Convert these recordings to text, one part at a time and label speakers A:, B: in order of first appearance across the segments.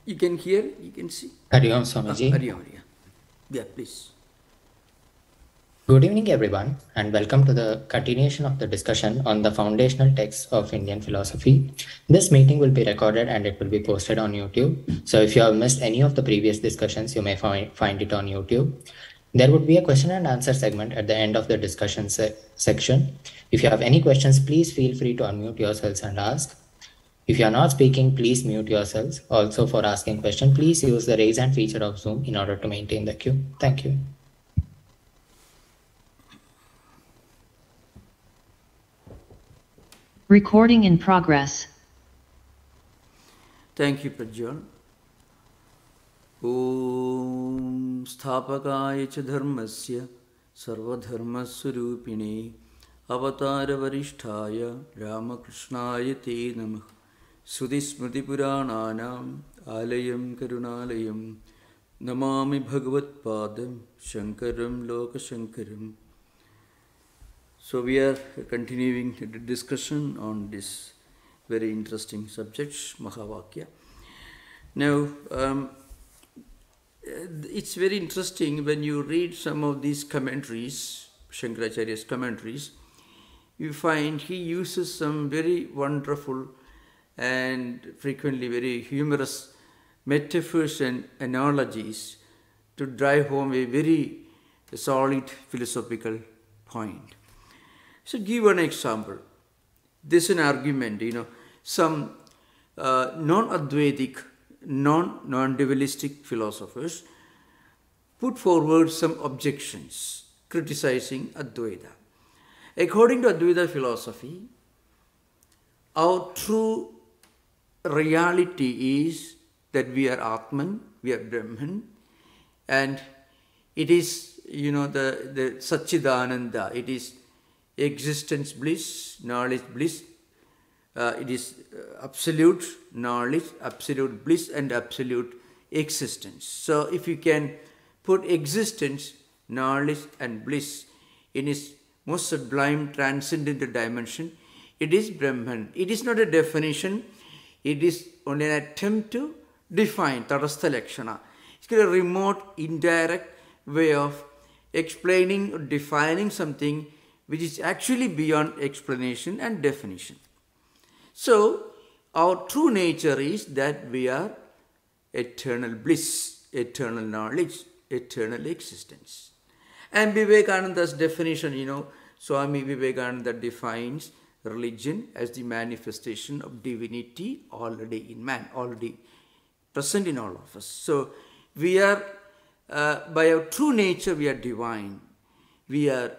A: You can hear, you can see.
B: Hari Om Swamiji.
A: Hari Om. Yeah, please.
B: Good evening, everyone, and welcome to the continuation of the discussion on the foundational texts of Indian philosophy. This meeting will be recorded and it will be posted on YouTube. So if you have missed any of the previous discussions, you may find it on YouTube. There would be a question and answer segment at the end of the discussion section. If you have any questions, please feel free to unmute yourselves and ask. If you are not speaking, please mute yourselves. Also, for asking question, please use the raise hand feature of Zoom in order to maintain the queue. Thank you.
C: Recording in progress.
A: Thank you, Prajwal. Om Sthapakaya cha dharmasya sarvadharmaswarupine avatara varishtaya Ramakrishnaya te namah Sudhismriti purananam alayam karunalayam namami bhagavat padam shankaram lokashankaram. So we are continuing the discussion on this very interesting subject, Mahavakya. Now, it's very interesting when you read some of these commentaries, Shankaracharya's commentaries, you find he uses some very wonderful and frequently very humorous metaphors and analogies to drive home a very solid philosophical point. So give one example. This is an argument, some non-Advaitic, non-dualistic philosophers put forward some objections criticizing Advaita. According to Advaita philosophy, our true reality is that we are Atman, we are Brahman, and it is, the Satchidananda, it is existence bliss, knowledge bliss, it is absolute knowledge, absolute bliss, and absolute existence. So if you can put existence, knowledge, and bliss in its most sublime transcendental dimension, it is Brahman. It is not a definition, it is only an attempt to define Tadastha Lakshana. It's a remote, indirect way of explaining or defining something which is actually beyond explanation and definition. So, our true nature is that we are eternal bliss, eternal knowledge, eternal existence. And Vivekananda's definition, Swami Vivekananda defines religion as the manifestation of divinity already in man, already present in all of us. So, we are, by our true nature, we are divine. We are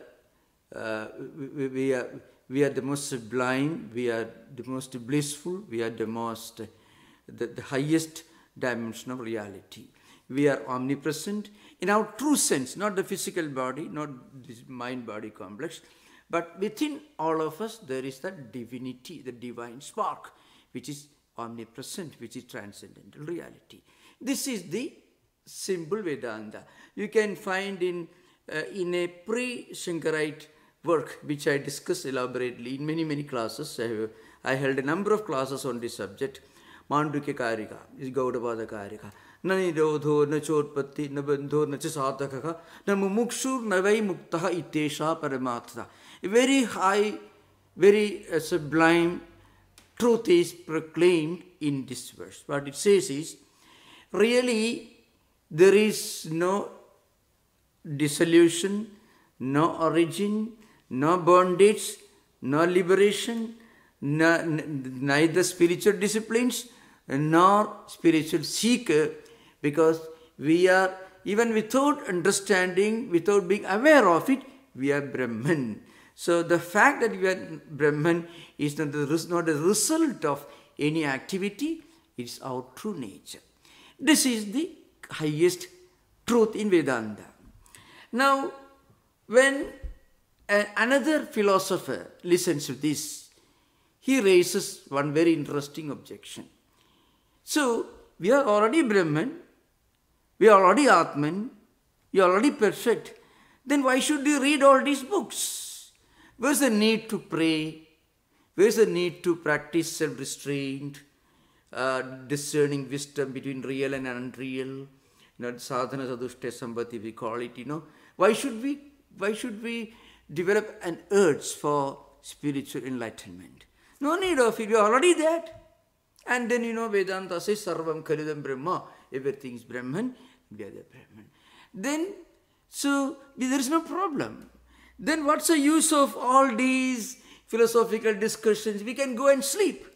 A: the most sublime, we are the most blissful, we are the highest dimension of reality. We are omnipresent in our true sense, not the physical body, not this mind-body complex, but within all of us there is that divinity, the divine spark, which is omnipresent, which is transcendental reality. This is the simple Vedanta. You can find in a pre-Shankarite work, which I discussed elaborately in many classes. I held a number of classes on this subject. Mandukya Karika is Gaudapada Karika. Na nirodho, na chotpatti, na bandho, na chasatakaka, na mumukshur, na vai muktaha itesha paramatha. A very high, very sublime truth is proclaimed in this verse. What it says is, really there is no dissolution, no origin, no bondage, no liberation, neither spiritual disciplines nor spiritual seeker, because we are, even without understanding, without being aware of it, we are Brahman. So the fact that we are Brahman is not a result of any activity, it is our true nature. This is the highest truth in Vedanta. Now, when another philosopher listens to this, he raises one very interesting objection. So, we are already Brahman, we are already Atman, we are already perfect. Then why should we read all these books? Where's the need to pray? Where's the need to practice self-restraint? discerning wisdom between real and unreal, sadhana sadushta sambati we call it, Why should we develop an urge for spiritual enlightenment? No need of it, we are already that. And then, Vedanta says, Sarvam Kalidam Brahma, everything is Brahman, we are the Brahman. Then, so there is no problem. Then what's the use of all these philosophical discussions? We can go and sleep.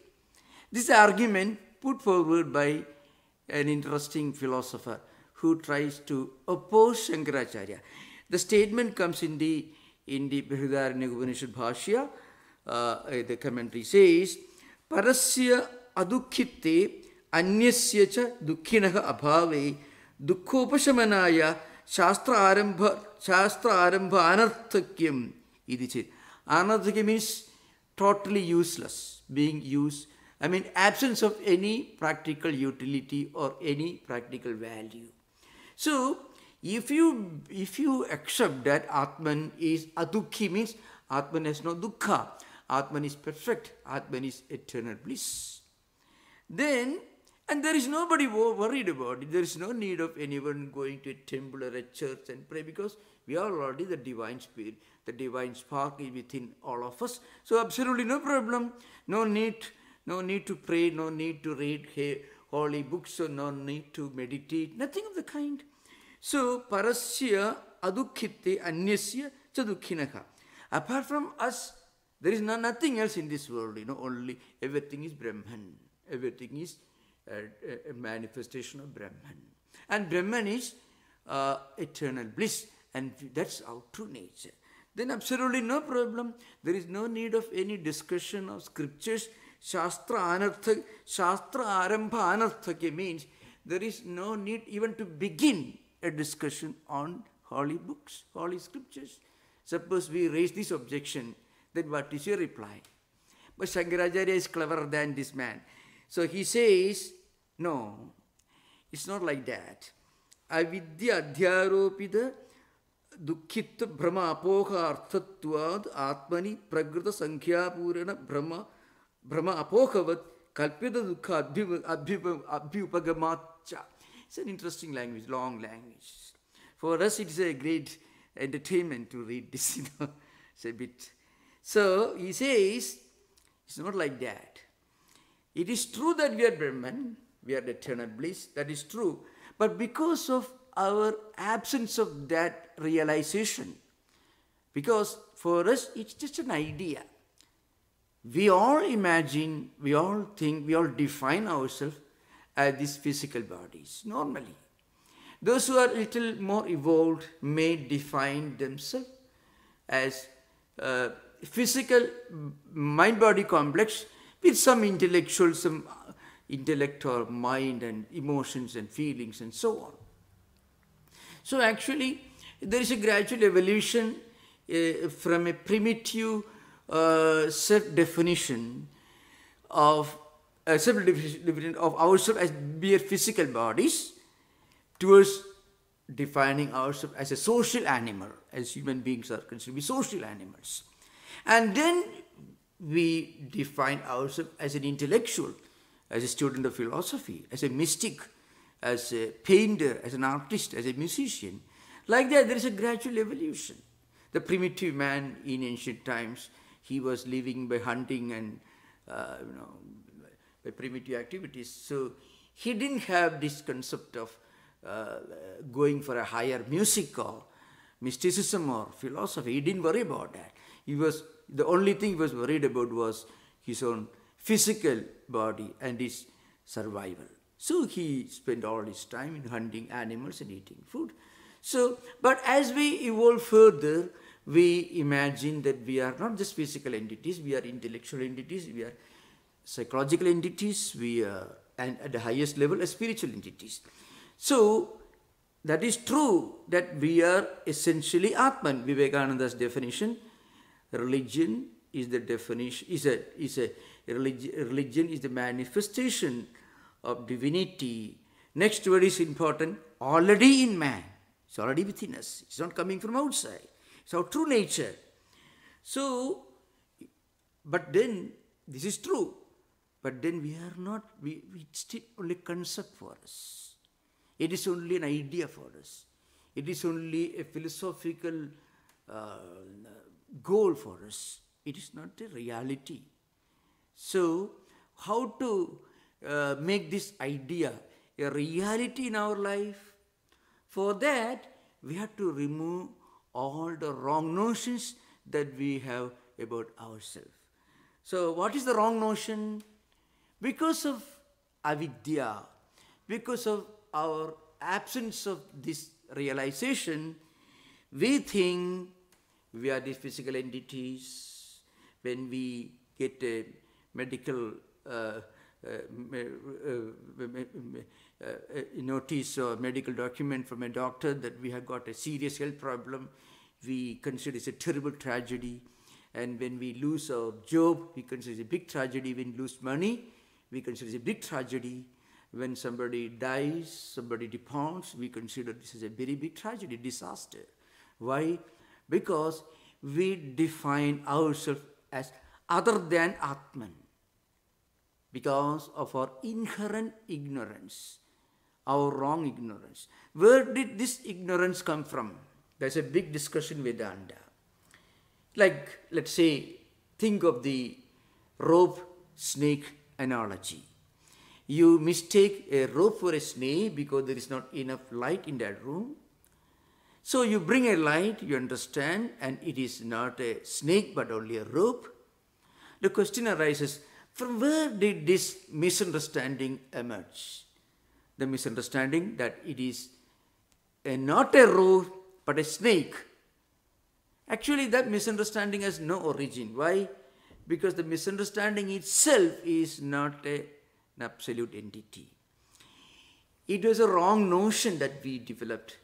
A: This argument put forward by an interesting philosopher who tries to oppose Shankaracharya. The statement comes in the Brihadaranyaka Upanishad Bhashya. The commentary says, Parasya adukhitte anyasya cha dukkhinaha abhave dukkopashamanaya shastra arambha anarthakyam. Anarthakyam means totally useless, being used. Absence of any practical utility or any practical value. So, if you accept that Atman is adukhi, means Atman has no dukkha, Atman is perfect, Atman is eternal bliss. Then, and there is nobody worried about it, there is no need of anyone going to a temple or a church and pray, because we are already the divine spirit, the divine spark is within all of us. So absolutely no problem, no need to pray, no need to read holy books, or no need to meditate, nothing of the kind. So, parasya adukhitte anyasya cha dukkhinaha. Apart from us, there is nothing else in this world, only everything is Brahman. Everything is a manifestation of Brahman. And Brahman is eternal bliss, and that's our true nature. Then absolutely no problem. There is no need of any discussion of scriptures. Shastra arambha anarthakya means there is no need even to begin a discussion on holy books, holy scriptures. Suppose we raise this objection, then what is your reply? But Shankaracharya is cleverer than this man. So he says, no, it's not like that. Avidya adhyaropida dukkhitta brahma apoha arthatvad atmani pragrita sankhya purana brahma apohavat kalpita dukkha abhyupagamacha. It's an interesting language, long language. For us, it is a great entertainment to read this, It's a bit. So, he says, it's not like that. It is true that we are Brahman, we are the eternal bliss, that is true. But because of our absence of that realization, because for us, it's just an idea. We all imagine, we all think, we all define ourselves as these physical bodies, normally. Those who are a little more evolved may define themselves as physical mind-body complex with some intellect or mind and emotions and feelings and so on. So actually, there is a gradual evolution from a primitive self-definition of ourselves as mere physical bodies towards defining ourselves as a social animal, as human beings are considered to be social animals. And then we define ourselves as an intellectual, as a student of philosophy, as a mystic, as a painter, as an artist, as a musician. Like that, there is a gradual evolution. The primitive man in ancient times, he was living by hunting and by primitive activities. So he didn't have this concept of going for a higher music or mysticism or philosophy. He didn't worry about that. The only thing he was worried about was his own physical body and his survival. So he spent all his time in hunting animals and eating food. So, but as we evolve further, we imagine that we are not just physical entities, we are intellectual entities, we are psychological entities, we are, and at the highest level, spiritual entities. So, that is true that we are essentially Atman. Vivekananda's definition, religion is the definition, religion is the manifestation of divinity. Next word is important, already in man. It's already within us. It's not coming from outside. It's our true nature. So, but then, this is true. But then we are not, it's still only concept for us. It is only an idea for us. It is only a philosophical goal for us. It is not a reality. So, how to make this idea a reality in our life? For that, we have to remove all the wrong notions that we have about ourselves. So, what is the wrong notion? Because of avidya, because of our absence of this realization, we think we are these physical entities. When we get a medical notice or medical document from a doctor that we have got a serious health problem, we consider it a terrible tragedy. And when we lose our job, we consider it a big tragedy. When we lose money, we consider it a big tragedy. When somebody dies, somebody departs, we consider this as a very big tragedy, disaster. Why? Because we define ourselves as other than Atman. Because of our inherent ignorance, our wrong ignorance. Where did this ignorance come from? There's a big discussion in Vedanta. Like, let's say, think of the rope-snake analogy. You mistake a rope for a snake because there is not enough light in that room. So you bring a light, you understand, and it is not a snake but only a rope. The question arises, from where did this misunderstanding emerge? The misunderstanding that it is not a rope but a snake. Actually, that misunderstanding has no origin. Why? Because the misunderstanding itself is not an absolute entity. It was a wrong notion that we developed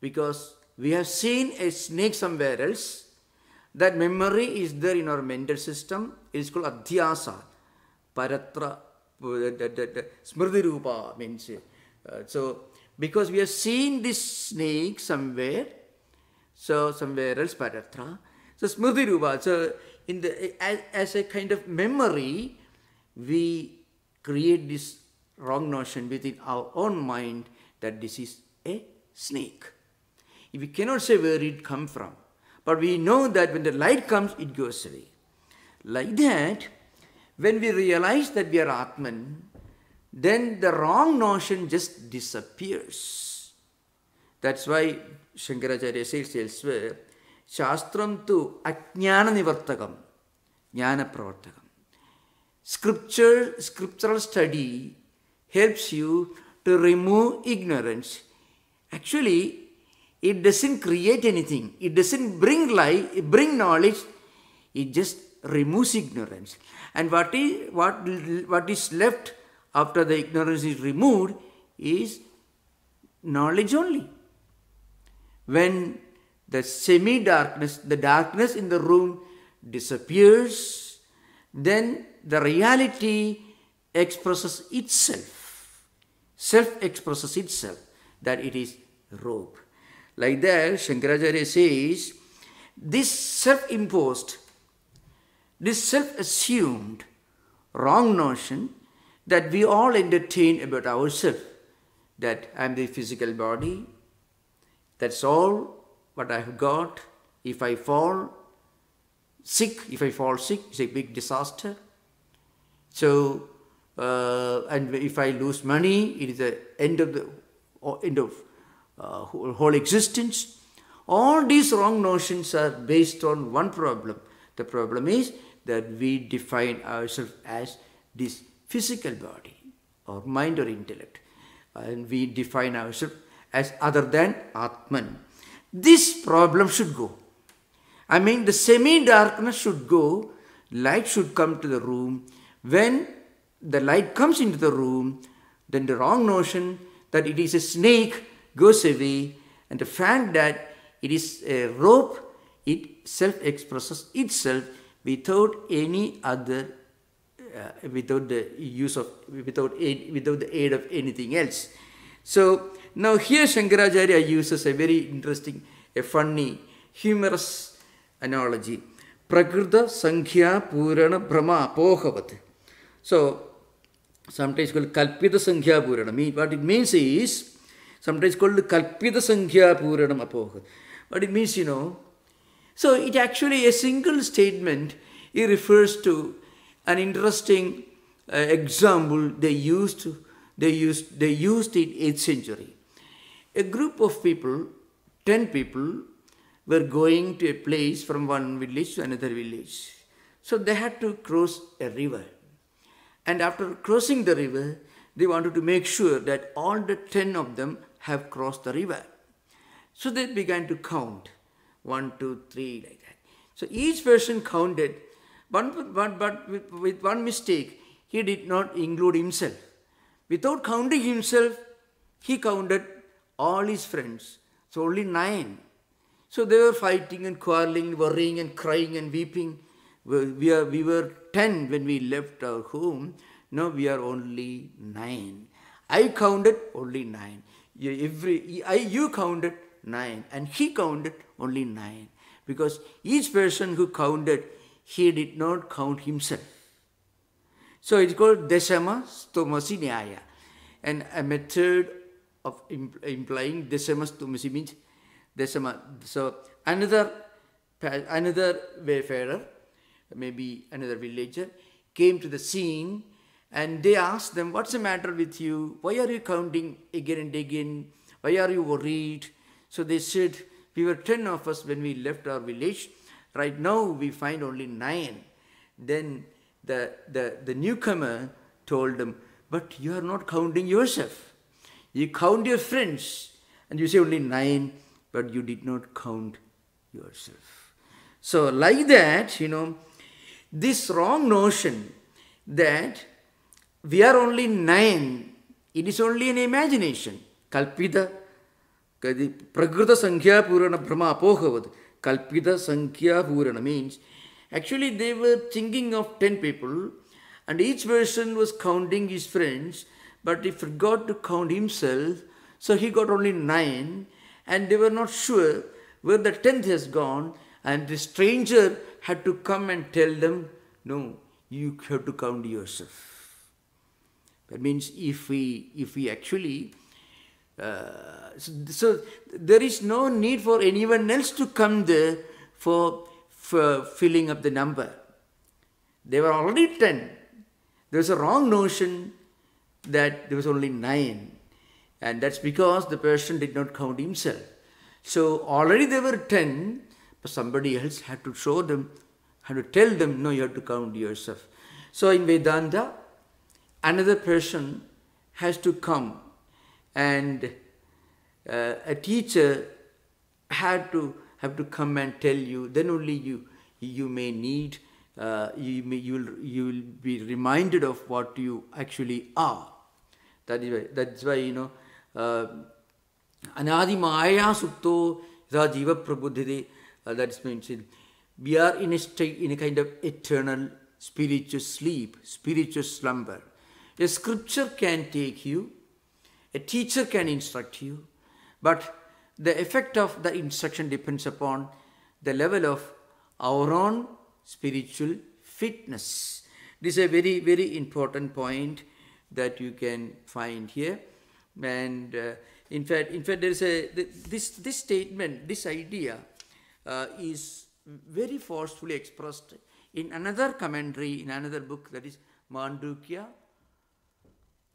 A: because we have seen a snake somewhere else. That memory is there in our mental system. It is called adhyasa. Paratra, smriti rupa means. So, because we have seen this snake somewhere, so somewhere else, paratra. So, smriti rupa. So, as a kind of memory, we create this wrong notion within our own mind that this is a snake. We cannot say where it comes from, but we know that when the light comes, it goes away. Like that, when we realize that we are Atman, then the wrong notion just disappears. That's why Shankaracharya says elsewhere, Shastram tu ajnana nivartakam, jnana pravartakam. Scriptural study helps you to remove ignorance. Actually, it doesn't create anything. It doesn't bring light, bring knowledge. It just removes ignorance. And what is left after the ignorance is removed is knowledge only. When the semi-darkness, the darkness in the room disappears, then the reality expresses itself. Self-expresses itself that it is rope. Like that, Shankaracharya says, this self-imposed, this self-assumed wrong notion that we all entertain about ourselves, that I am the physical body, that's all what I have got. If I fall sick, it's a big disaster. So, and if I lose money, it is the end of whole existence. All these wrong notions are based on one problem. The problem is that we define ourselves as this physical body or mind or intellect, and we define ourselves as other than Atman. This problem should go. I mean, the semi-darkness should go, light should come to the room. When the light comes into the room, then the wrong notion that it is a snake goes away, and the fact that it is a rope, it self-expresses itself without any other, without the aid of anything else. So now here Shankaracharya uses a very interesting, a funny, humorous analogy. Prakrita Sankhya Purana Brahma Pohavat. So sometimes called Kalpita Sankhya Puranam. What it means is, sometimes called Kalpita Sankhya Puranam Apoha. What it means, so it actually a single statement, it refers to an interesting example they used in 8th century. A group of people, 10 people, were going to a place from one village to another village. So they had to cross a river. And after crossing the river, they wanted to make sure that all the 10 of them have crossed the river. So they began to count. 1, 2, 3, like that. So each person counted, but with one mistake, he did not include himself. Without counting himself, he counted all his friends. So only 9. So they were fighting and quarreling, worrying and crying and weeping. We were 10 when we left our home. Now we are only 9. I counted only 9. You counted 9. And he counted only 9. Because each person who counted, he did not count himself. So it's called Dashama Stomasi Nyaya. And a method of implying Dashama Stomasi means Dashama. So another wayfarer, maybe another villager, came to the scene and they asked them, what's the matter with you? Why are you counting again and again? Why are you worried? So they said, we were 10 of us when we left our village. Right now we find only 9. Then the newcomer told them, but you are not counting yourself. You count your friends and you say only 9, but you did not count yourself. So like that, this wrong notion that we are only 9, it is only an imagination. Kalpita, Prakrita Sankhya Purana Brahma Apohavad. Kalpita Sankhya Purana means, actually they were thinking of 10 people and each person was counting his friends, but he forgot to count himself, so he got only 9 and they were not sure where the 10th has gone, and the stranger had to come and tell them, no, you have to count yourself. That means if we actually, so there is no need for anyone else to come there for filling up the number. They were already 10. There was a wrong notion that there was only 9. And that's because the person did not count himself. So already there were 10, but somebody else had to show them, had to tell them, no, you have to count yourself. So in Vedanta, another person has to come, and a teacher have to come and tell you, then only you may need, you will be reminded of what you actually are. That's why Anadi Maya Supto Yatha Jiva Prabudhide, that means we are in a kind of eternal spiritual sleep, spiritual slumber. A scripture can take you, a teacher can instruct you, but the effect of the instruction depends upon the level of our own spiritual fitness. This is a very, very important point that you can find here. And in fact, there is this statement, this idea is very forcefully expressed in another commentary, in another book, that is Mandukya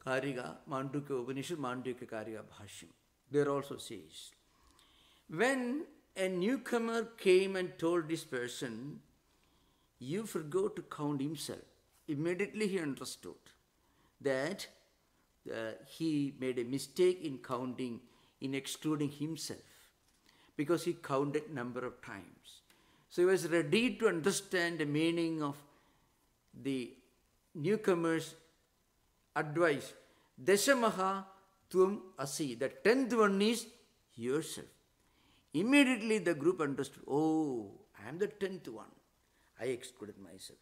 A: Kariga, Mandukya Upanishad, Mandukya Kariga Bhashyam. There also says, when a newcomer came and told this person, you forgot to count himself, immediately he understood that he made a mistake in counting, in excluding himself, because he counted number of times. So he was ready to understand the meaning of the newcomer's advice. Dashamaha Tvam Asi, the 10th one is yourself. Immediately the group understood, oh, I am the 10th one. I excluded myself.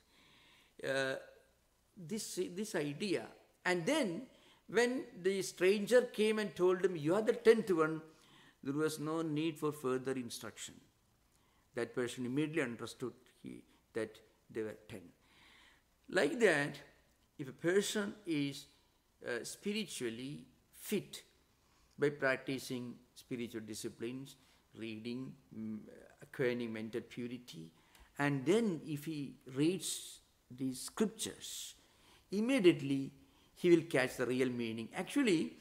A: This idea. And then when the stranger came and told him, you are the 10th one, there was no need for further instruction. That person immediately understood that they were 10. Like that, if a person is spiritually fit by practicing spiritual disciplines, reading, acquiring mental purity, and then if he reads these scriptures, immediately he will catch the real meaning. Actually,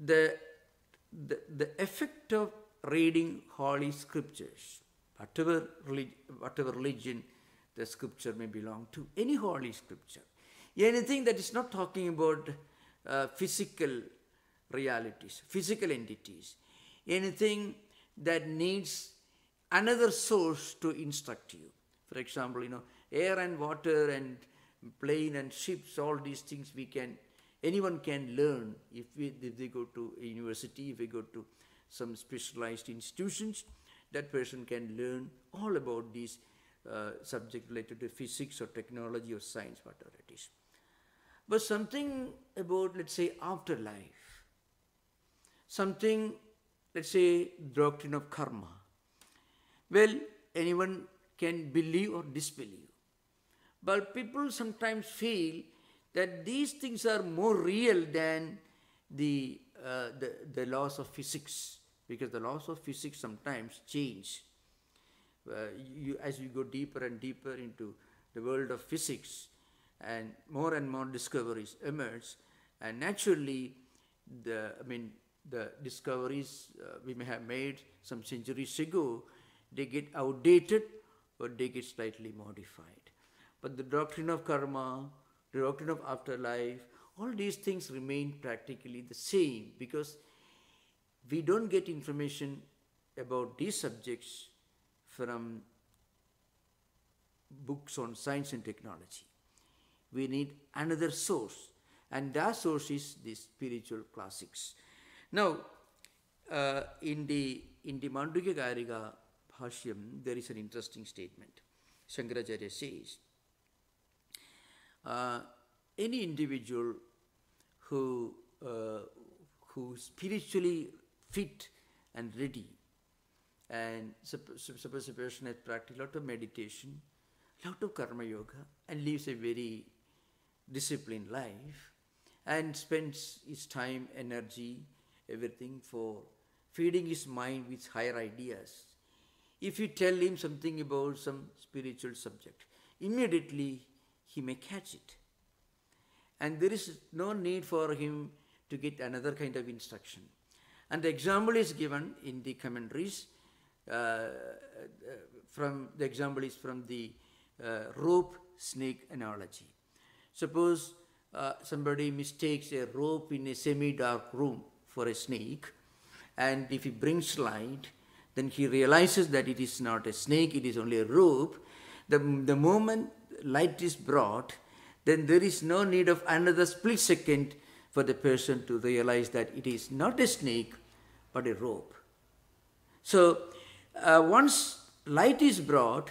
A: the effect of reading holy scriptures, whatever religion the scripture may belong to, any holy scripture, anything that is not talking about physical realities, physical entities, anything that needs another source to instruct you. For example, air and water and plane and ships, all these things anyone can learn if they go to a university, if they go to some specialized institutions, that person can learn all about these subjects related to physics or technology or science, whatever it is. But something about, let's say, afterlife, something, let's say, doctrine of karma, well, anyone can believe or disbelieve. But people sometimes feel that these things are more real than the laws of physics, because the laws of physics sometimes change. As you go deeper and deeper into the world of physics, and more discoveries emerge, and naturally, the discoveries we may have made some centuries ago, they get outdated or they get slightly modified. But the doctrine of karma, the doctrine of afterlife, all these things remain practically the same, because we don't get information about these subjects from books on science and technology. We need another source, and that source is the spiritual classics. Now, in the Mandukya Karika Bhashyam, there is an interesting statement. Shankaracharya says, any individual who spiritually fit and ready, and suppose a person has practiced a lot of meditation, a lot of karma yoga, and lives a very disciplined life, and spends his time, energy, everything for feeding his mind with higher ideas. If you tell him something about some spiritual subject, immediately he may catch it. And there is no need for him to get another kind of instruction. And the example is given in the commentaries. The example is from the rope-snake analogy. Suppose somebody mistakes a rope in a semi-dark room for a snake, and if he brings light, then he realizes that it is not a snake, it is only a rope. The moment light is brought, then there is no need of another split second for the person to realize that it is not a snake, but a rope. So, once light is brought,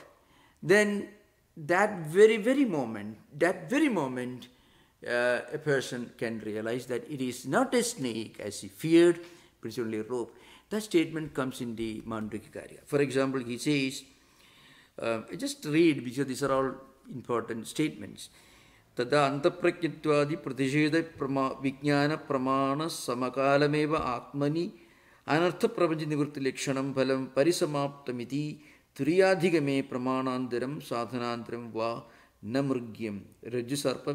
A: then that very moment, a person can realize that it is not a snake as he feared, but it's only a rope. That statement comes in the Mandukya Karika. For example, he says, I just read because these are all important statements. Tada antaprakyatwadi pratisheda vijnana pramana samakalameva atmani anartha prapancha nivritti lakshanam phalam parisamaptamiti turiyadhigame pramanandaram sadhanandaram va namrugyam rajjusarpa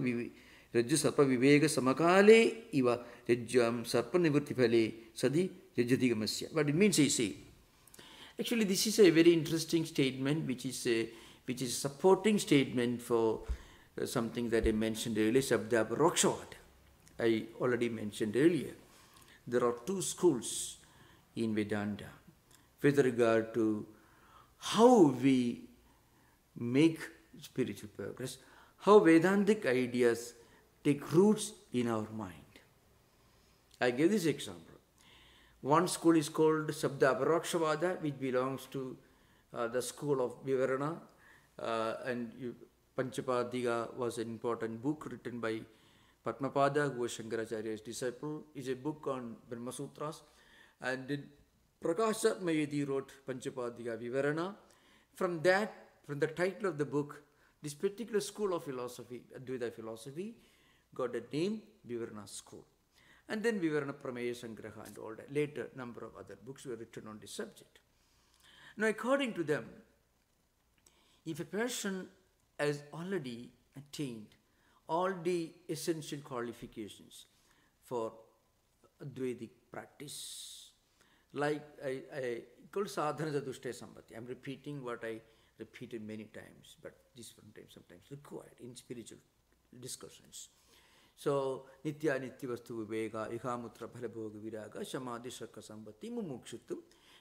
A: vivega samakale iva rajjam sarpa nivritti phale sadi rajjadhigamasya. What it means is, see, actually this is a very interesting statement, which is a supporting statement for something that I mentioned earlier, Sabda Parokshavad. I already mentioned earlier. There are two schools in Vedanta with regard to how we make spiritual progress, how Vedantic ideas take roots in our mind. I give this example. One school is called Sabda Parokshavad, which belongs to the school of Vivarana, and Panchapadiga was an important book written by Padmapada, who was Shankaracharya's disciple. It's a book on Brahma Sutras. And Prakasha Mayedi wrote Panchapadiga Vivarana. From the title of the book, this particular school of philosophy, Advaita philosophy, got the name Vivarana School. And then Vivarana Prameya Sangraha and all that. Later, number of other books were written on this subject. Now, according to them, if a person has already attained all the essential qualifications for Advaitic practice, like I called sadhana chatushtaya sambhati. I'm repeating what I repeated many times, but this sometimes required in spiritual discussions. So, nitya nitya vastu viveka, ihamutra bhalabhoga viraga, samadhi shakka sambhati, mumukshutvam,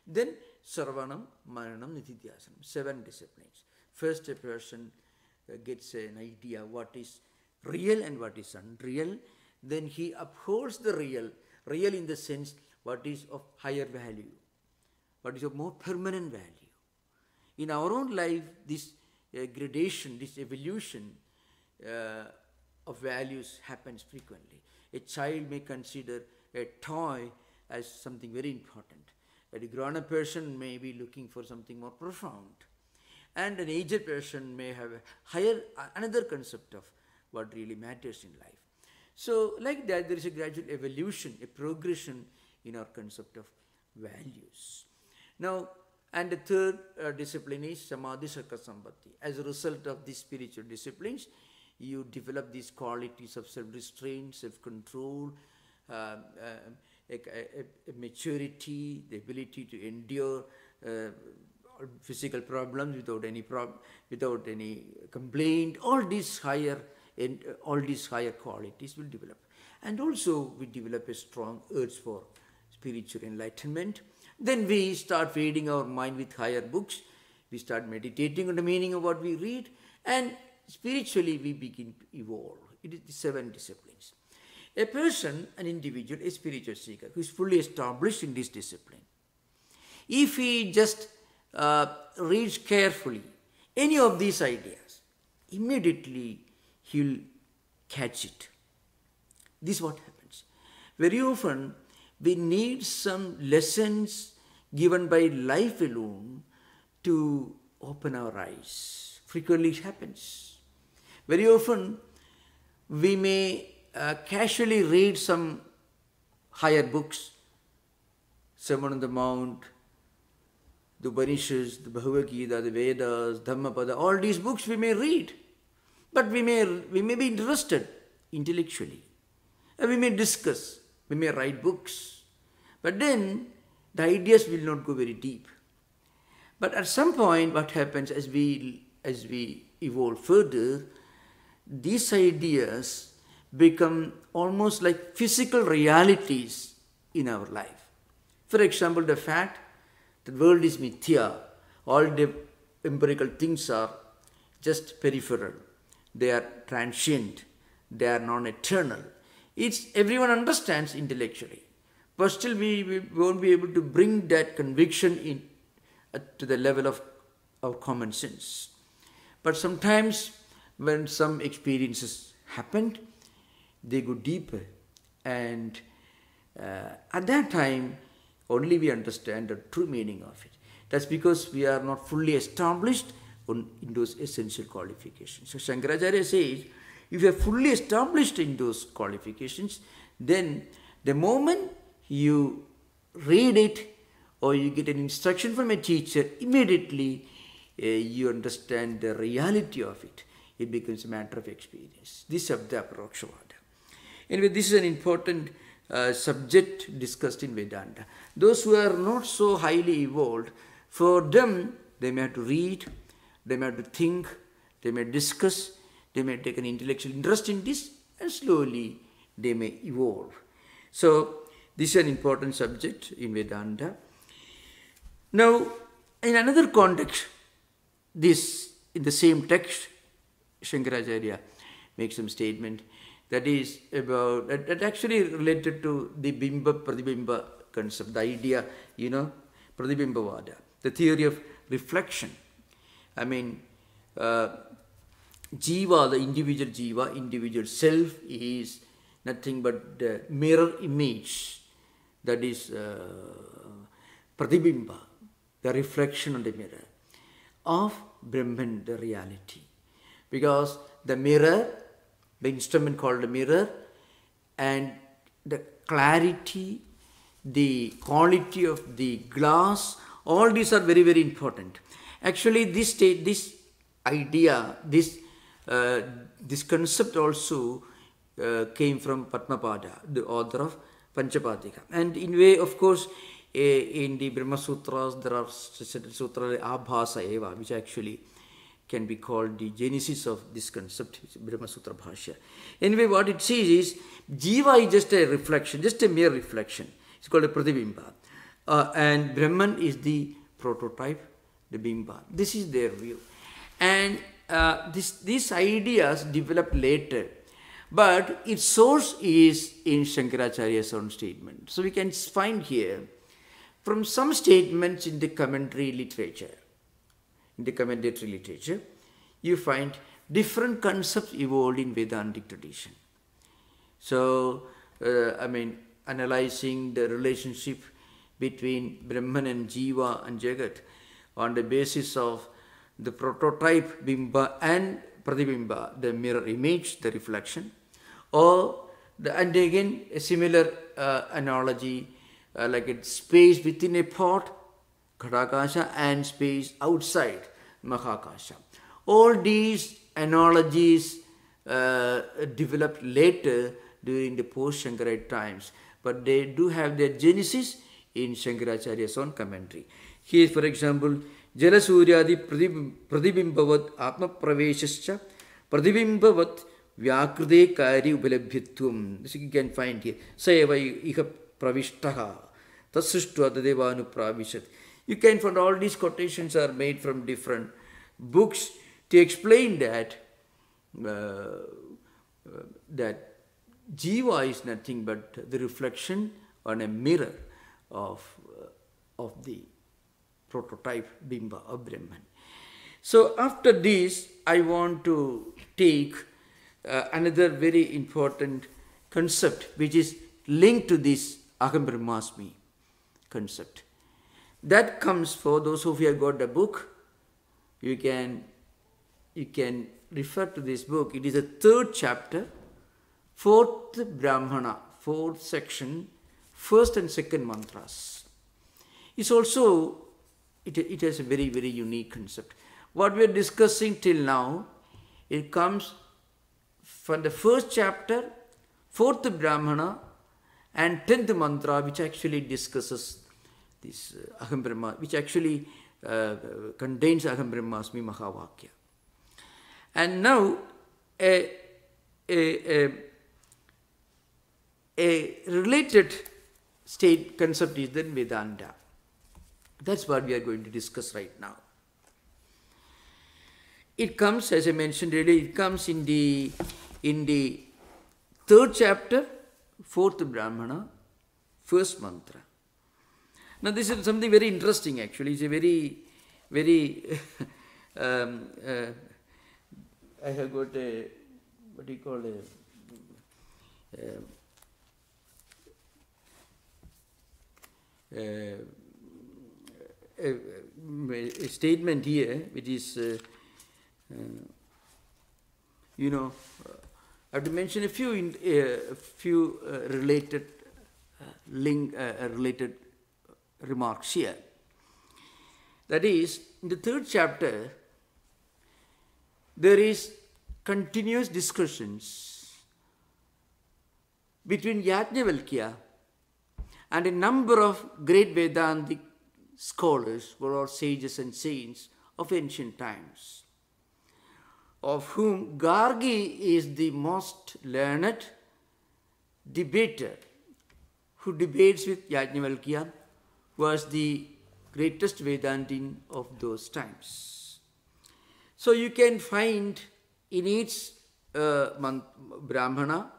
A: then sarvanam, mananam, nitidhyasanam, 7 disciplines. First, a person gets an idea what is real and what is unreal. Then he upholds the real in the sense what is of higher value, what is of more permanent value. In our own life, this gradation, this evolution of values happens frequently. A child may consider a toy as something very important. A grown-up person may be looking for something more profound. And an aged person may have another concept of what really matters in life. So, like that, there is a gradual evolution, a progression in our concept of values. Now, and the third discipline is Samadhi Shakka Sambhati. As a result of these spiritual disciplines, you develop these qualities of self-restraint, self-control, a maturity, the ability to endure physical problems without any complaint. All these higher qualities will develop. And also we develop a strong urge for spiritual enlightenment. Then we start feeding our mind with higher books. We start meditating on the meaning of what we read. And spiritually we begin to evolve. It is the 7 disciplines. A person, an individual, a spiritual seeker who is fully established in this discipline, if he just reads carefully any of these ideas, immediately he will catch it. This is what happens. Very often we need some lessons given by life alone to open our eyes. Frequently it happens. Very often we may casually read some higher books, Sermon on the Mount, the Upanishads, the Bhagavad Gita, the Vedas, Dhammapada, all these books we may read. But we may be interested intellectually. We may discuss, we may write books. But then the ideas will not go very deep. But at some point what happens as we evolve further, these ideas become almost like physical realities in our life. For example, the fact that the world is mithya, all the empirical things are just peripheral, they are transient, they are non-eternal. Everyone understands intellectually, but still we won't be able to bring that conviction to the level of our common sense. But sometimes when some experiences happened, they go deeper, and at that time only we understand the true meaning of it. That's because we are not fully established in those essential qualifications. So Shankaracharya says, if you are fully established in those qualifications, then the moment you read it or you get an instruction from a teacher, immediately you understand the reality of it. It becomes a matter of experience. This is the Aparokshavada. Anyway, this is an important subject discussed in Vedanta. Those who are not so highly evolved, for them, they may have to read, they may have to think, they may discuss, they may take an intellectual interest in this, and slowly they may evolve. So, this is an important subject in Vedanta. Now, in another context, in the same text, Shankaracharya makes some statement that is about, that actually related to the Bimba Pratibimba concept, the idea, Pratibimbavada, the theory of reflection. I mean, Jiva, the individual Jiva, individual self is nothing but the mirror image, that is Pratibimba, the reflection on the mirror of Brahman, the reality. Because the mirror the instrument called a mirror, and the clarity, the quality of the glass, all these are very, very important. Actually, this idea, this concept also came from Padmapada, the author of Panchapadiga. And in way, of course, in the Brahma Sutras, there are certain sutras, Abhasa Eva, which actually can be called the genesis of this concept, Brahma Sutra Bhashya. Anyway, what it says is, Jiva is just a reflection, just a mere reflection. It's called a Pratibimba. And Brahman is the prototype, the Bimba. This is their view. And these ideas developed later. But its source is in Shankaracharya's own statement. So we can find here, from some statements in the commentary literature, you find different concepts evolved in Vedantic tradition. So, analyzing the relationship between Brahman and Jiva and Jagat on the basis of the prototype Bimba and Pratibimba, the mirror image, the reflection, and again a similar analogy, like a space within a pot, Ghadakasha, and space outside, Mahakasha. All these analogies developed later during the post-Shankarite times, but they do have their genesis in Shankaracharya's own commentary. Here, for example, Jalasuryadi Pratibimbavat Atma Praveshascha Pratibimbavat Vyakride Kari Upalabhyatvam. This you can find here. Sayava Iha Pravishtaha Tasrishtva Tadevanu Pravishat. You can find all these quotations are made from different books to explain that that Jiva is nothing but the reflection on a mirror of the prototype Bimba of Brahman. So after this, I want to take another very important concept which is linked to this Aham Brahmasmi concept. That comes, for those of you who have got the book, you can refer to this book. It is the 3rd chapter, 4th Brahmana, 4th section, 1st and 2nd mantras. It's also, it has a very, very unique concept. What we are discussing till now, it comes from the 1st chapter, 4th Brahmana, and 10th mantra, which actually discusses this Aham Brahma, which actually contains Aham Brahmasmi Mahavakya. And now, a related state concept is then Vedanta. That's what we are going to discuss right now. It comes, as I mentioned earlier, it comes in the 3rd chapter, 4th Brahmana, 1st mantra. Now this is something very interesting actually. It's a very, very, I have got a, what do you call a statement here, which is, I have to mention a few related related remarks here. That is, in the 3rd chapter, there is continuous discussions between Yajnavalkya and a number of great Vedantic scholars, who are all sages and saints of ancient times, of whom Gargi is the most learned debater, who debates with Yajnavalkya, who was the greatest Vedantin of those times. So you can find in each Brahmana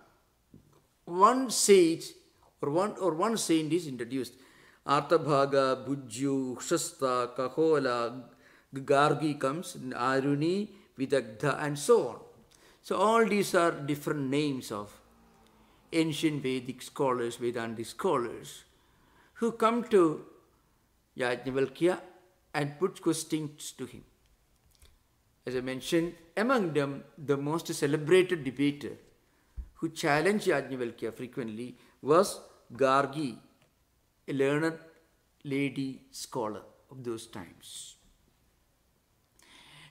A: one sage or one saint is introduced. Artabhaga, Bhujyu, Shasta, Kahola, Gargi comes, Aruni, Vidagdha, and so on. So all these are different names of ancient Vedic scholars, Vedantic scholars, who come to Yajnavalkya and put questions to him. As I mentioned, among them, the most celebrated debater who challenged Yajnavalkya frequently was Gargi, a learned lady scholar of those times.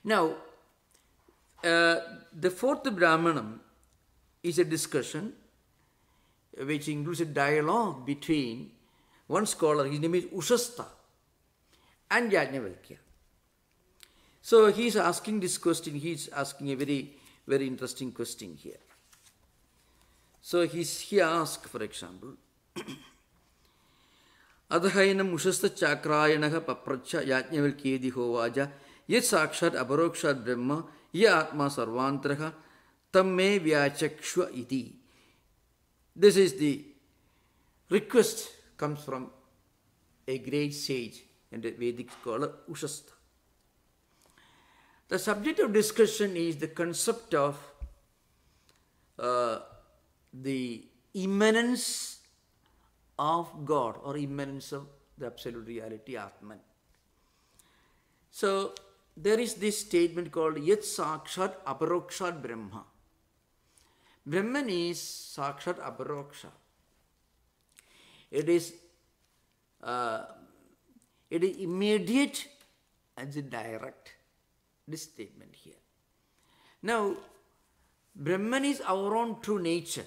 A: Now, the fourth Brahmanam is a discussion which includes a dialogue between one scholar, his name is Ushasta, and Yajnavalkya. So he is asking this question, he is asking a very, very interesting question here. So he asked, for example, Adhainam Ushasta Chakrayanaha Papracha Yajnavalkya Hovaja Yet Sakshat Aparokshat Brahma Ya Atma Sarvantraha Tamme Vyachakshva Iti. This is the request, comes from a great sage and a Vedic scholar, Ushasta. The subject of discussion is the concept of the immanence of God or immanence of the absolute reality, Atman. So, there is this statement called Yat Sakshat Aparokshat Brahma. Brahman is Sakshat Aparoksha. It is immediate and direct. This statement here. Now, Brahman is our own true nature.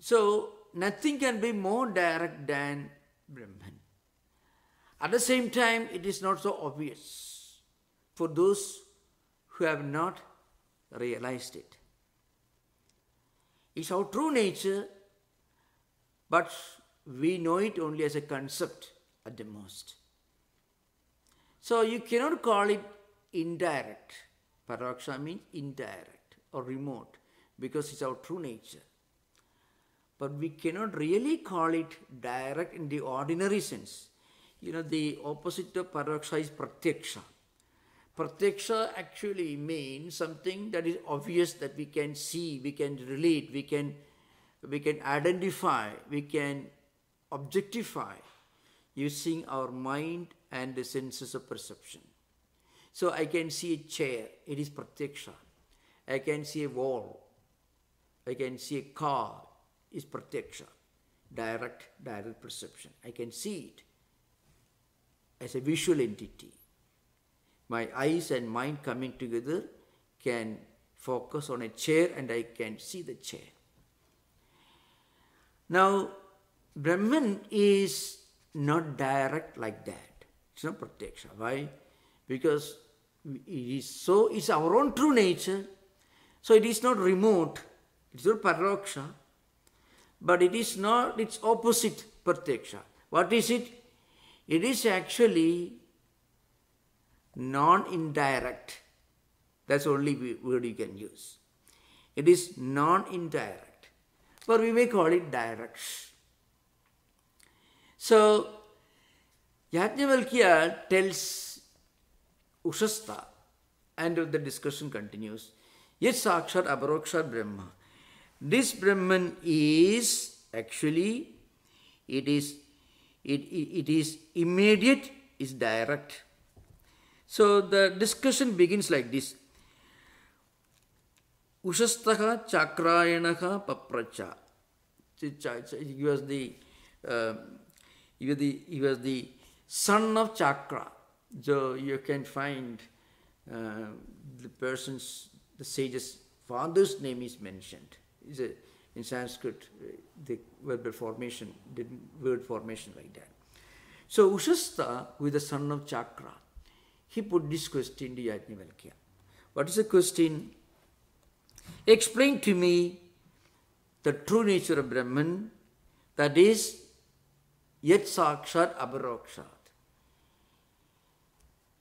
A: So, nothing can be more direct than Brahman. At the same time, it is not so obvious for those who have not realized it. It's our true nature, but we know it only as a concept at the most. So you cannot call it indirect. Paraksha means indirect or remote because it's our true nature. But we cannot really call it direct in the ordinary sense. You know, the opposite of paraksha is pratyaksha. Pratyaksha actually means something that is obvious, that we can see, we can relate, we can identify, we can objectify using our mind and the senses of perception. So I can see a chair, it is pratyaksha. I can see a wall, I can see a car, is pratyaksha. Direct perception. I can see it as a visual entity. My eyes and mind coming together can focus on a chair and I can see the chair. Now, Brahman is not direct like that. It's not pratyaksha. Why? Because it's our own true nature. So it is not remote. It's not paraksha. But it is not its opposite, pratyaksha. What is it? It is actually non-indirect. That's the only word you can use. It is non-indirect. But we may call it direct. So, Yajnavalkya tells Ushasta, and the discussion continues, Yet Sakshat Aparokshat Brahma. This Brahman is actually, it is immediate, is direct. So the discussion begins like this. Ushastaha Chakrayanaha Papracha. He was the son of Chakra. So you can find the person's, the sage's father's name is mentioned. In Sanskrit, the word formation like that. So Ushasta, who is the son of Chakra, he put this question to Yajnavalkya. What is the question? Explain to me the true nature of Brahman, that is Yat Sakshat Aparokshat.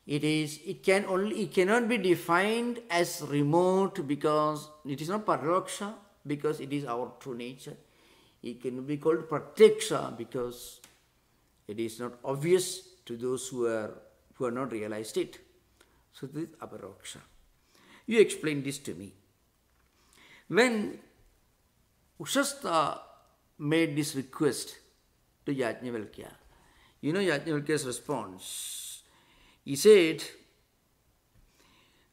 A: It cannot be defined as remote because it is not paraksha, because it is our true nature. It can be called pratyaksha because it is not obvious to those who are not realized it. So this is aparoksha. You explain this to me. When Ushasta made this request to Yajnavalkya, you know Yajnavalkya's response. He said,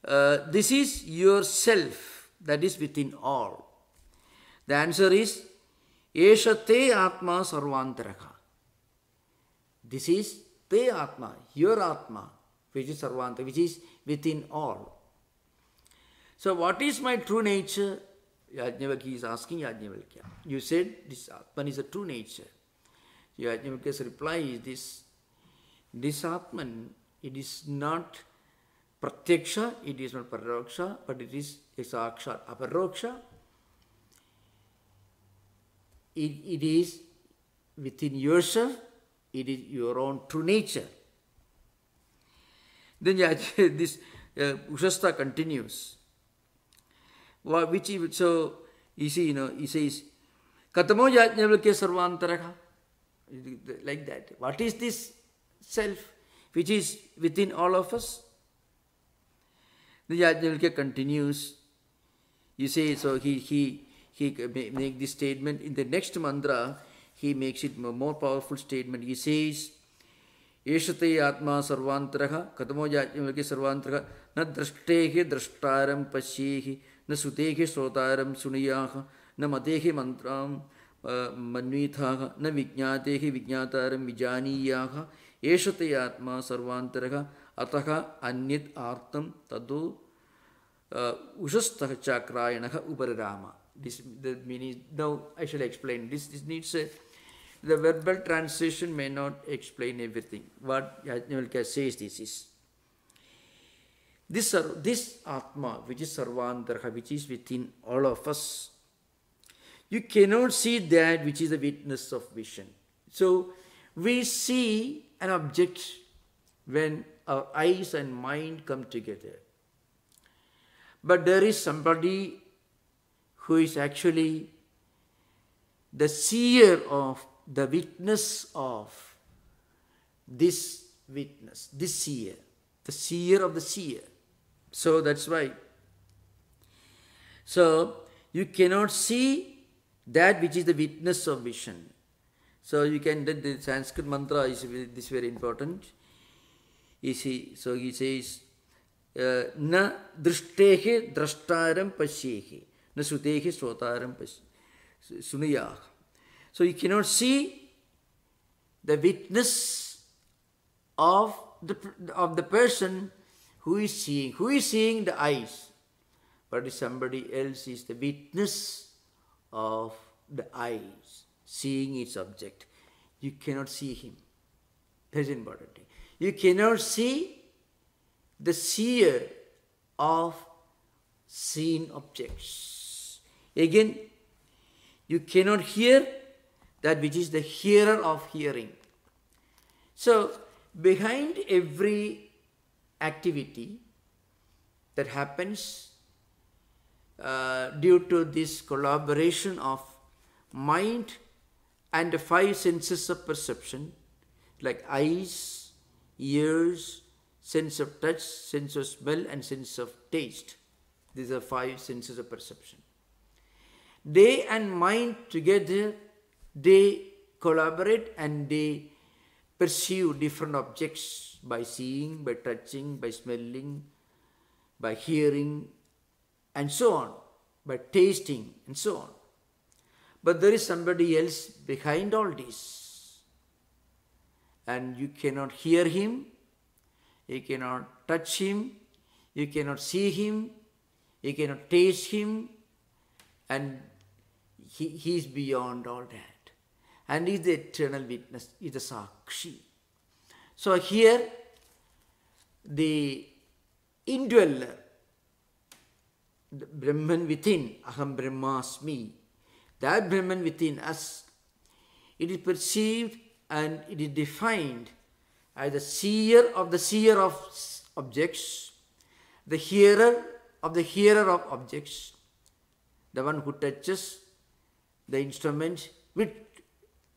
A: this is yourself, that is within all. The answer is Esha te Atma Sarvantaraka. This is te Atma, your Atma, which is Sarvantara, which is within all. So what is my true nature? Yajnavalkya is asking Yajnavalkya. You said this Atman is a true nature. Yajnavalkya's reply is this Atman, it is not Pratyaksha, it is not Pararoksha, but it is Sakshat. Aparoksha, it is within yourself, it is your own true nature. Then this Ushasta continues. So, you see, he says, Katamo Yajnavalkya Sarvantaraka. Like that. What is this self which is within all of us? The Yajnavalkya continues. You say, so he make this statement. In the next mantra, he makes it a more powerful statement. He says, Eshate Atma Sarvantaraha, Katamo Yajnavalkya Sarvantaraha, Na drashtehe drashtaram pasyehi, Na sutehe srotaram sunayaha, Na matehe mantram manvithaha, Na vijñatehe vijñataram vijaniyaha, Eshate Atma Sarvantaraha, Ataha Anyat Artam Tadu Ushastha Chakrayanaha Upararama. This the meaning. Now I shall explain. This needs a, the verbal translation may not explain everything. What Yajnavalkya says is this Atma, which is Sarvantarha, which is within all of us. You cannot see that which is the witness of vision. So we see an object when our eyes and mind come together. But there is somebody who is actually the seer of, the witness of this witness, this seer, the seer of the seer. So that's why. So you cannot see that which is the witness of vision. So you can, the Sanskrit mantra is this very important. You see, so he says, Na drishthehe drashtaram pasyehi, Na sutehe srotaram sunayah. So you cannot see the witness of the person who is seeing. Who is seeing? The eyes. But somebody else is the witness of the eyes, seeing its object. You cannot see him. That's important. You cannot see the seer of seen objects. Again, you cannot hear that which is the hearer of hearing. So, behind every activity that happens due to this collaboration of mind and the five senses of perception, like eyes, ears, sense of touch, sense of smell, and sense of taste. These are five senses of perception. They and mind together, they collaborate and they perceive different objects by seeing, by touching, by smelling, by hearing, and so on, by tasting, and so on. But there is somebody else behind all this. And you cannot hear him, you cannot touch him, you cannot see him, you cannot taste him, and he is beyond all that. And he is the eternal witness, he is the Sakshi. So here, the indweller, the Brahman within, Aham Brahmasmi, that Brahman within us, it is perceived and it is defined as the seer of objects, the hearer of the hearer of objects, the one who touches the instrument, which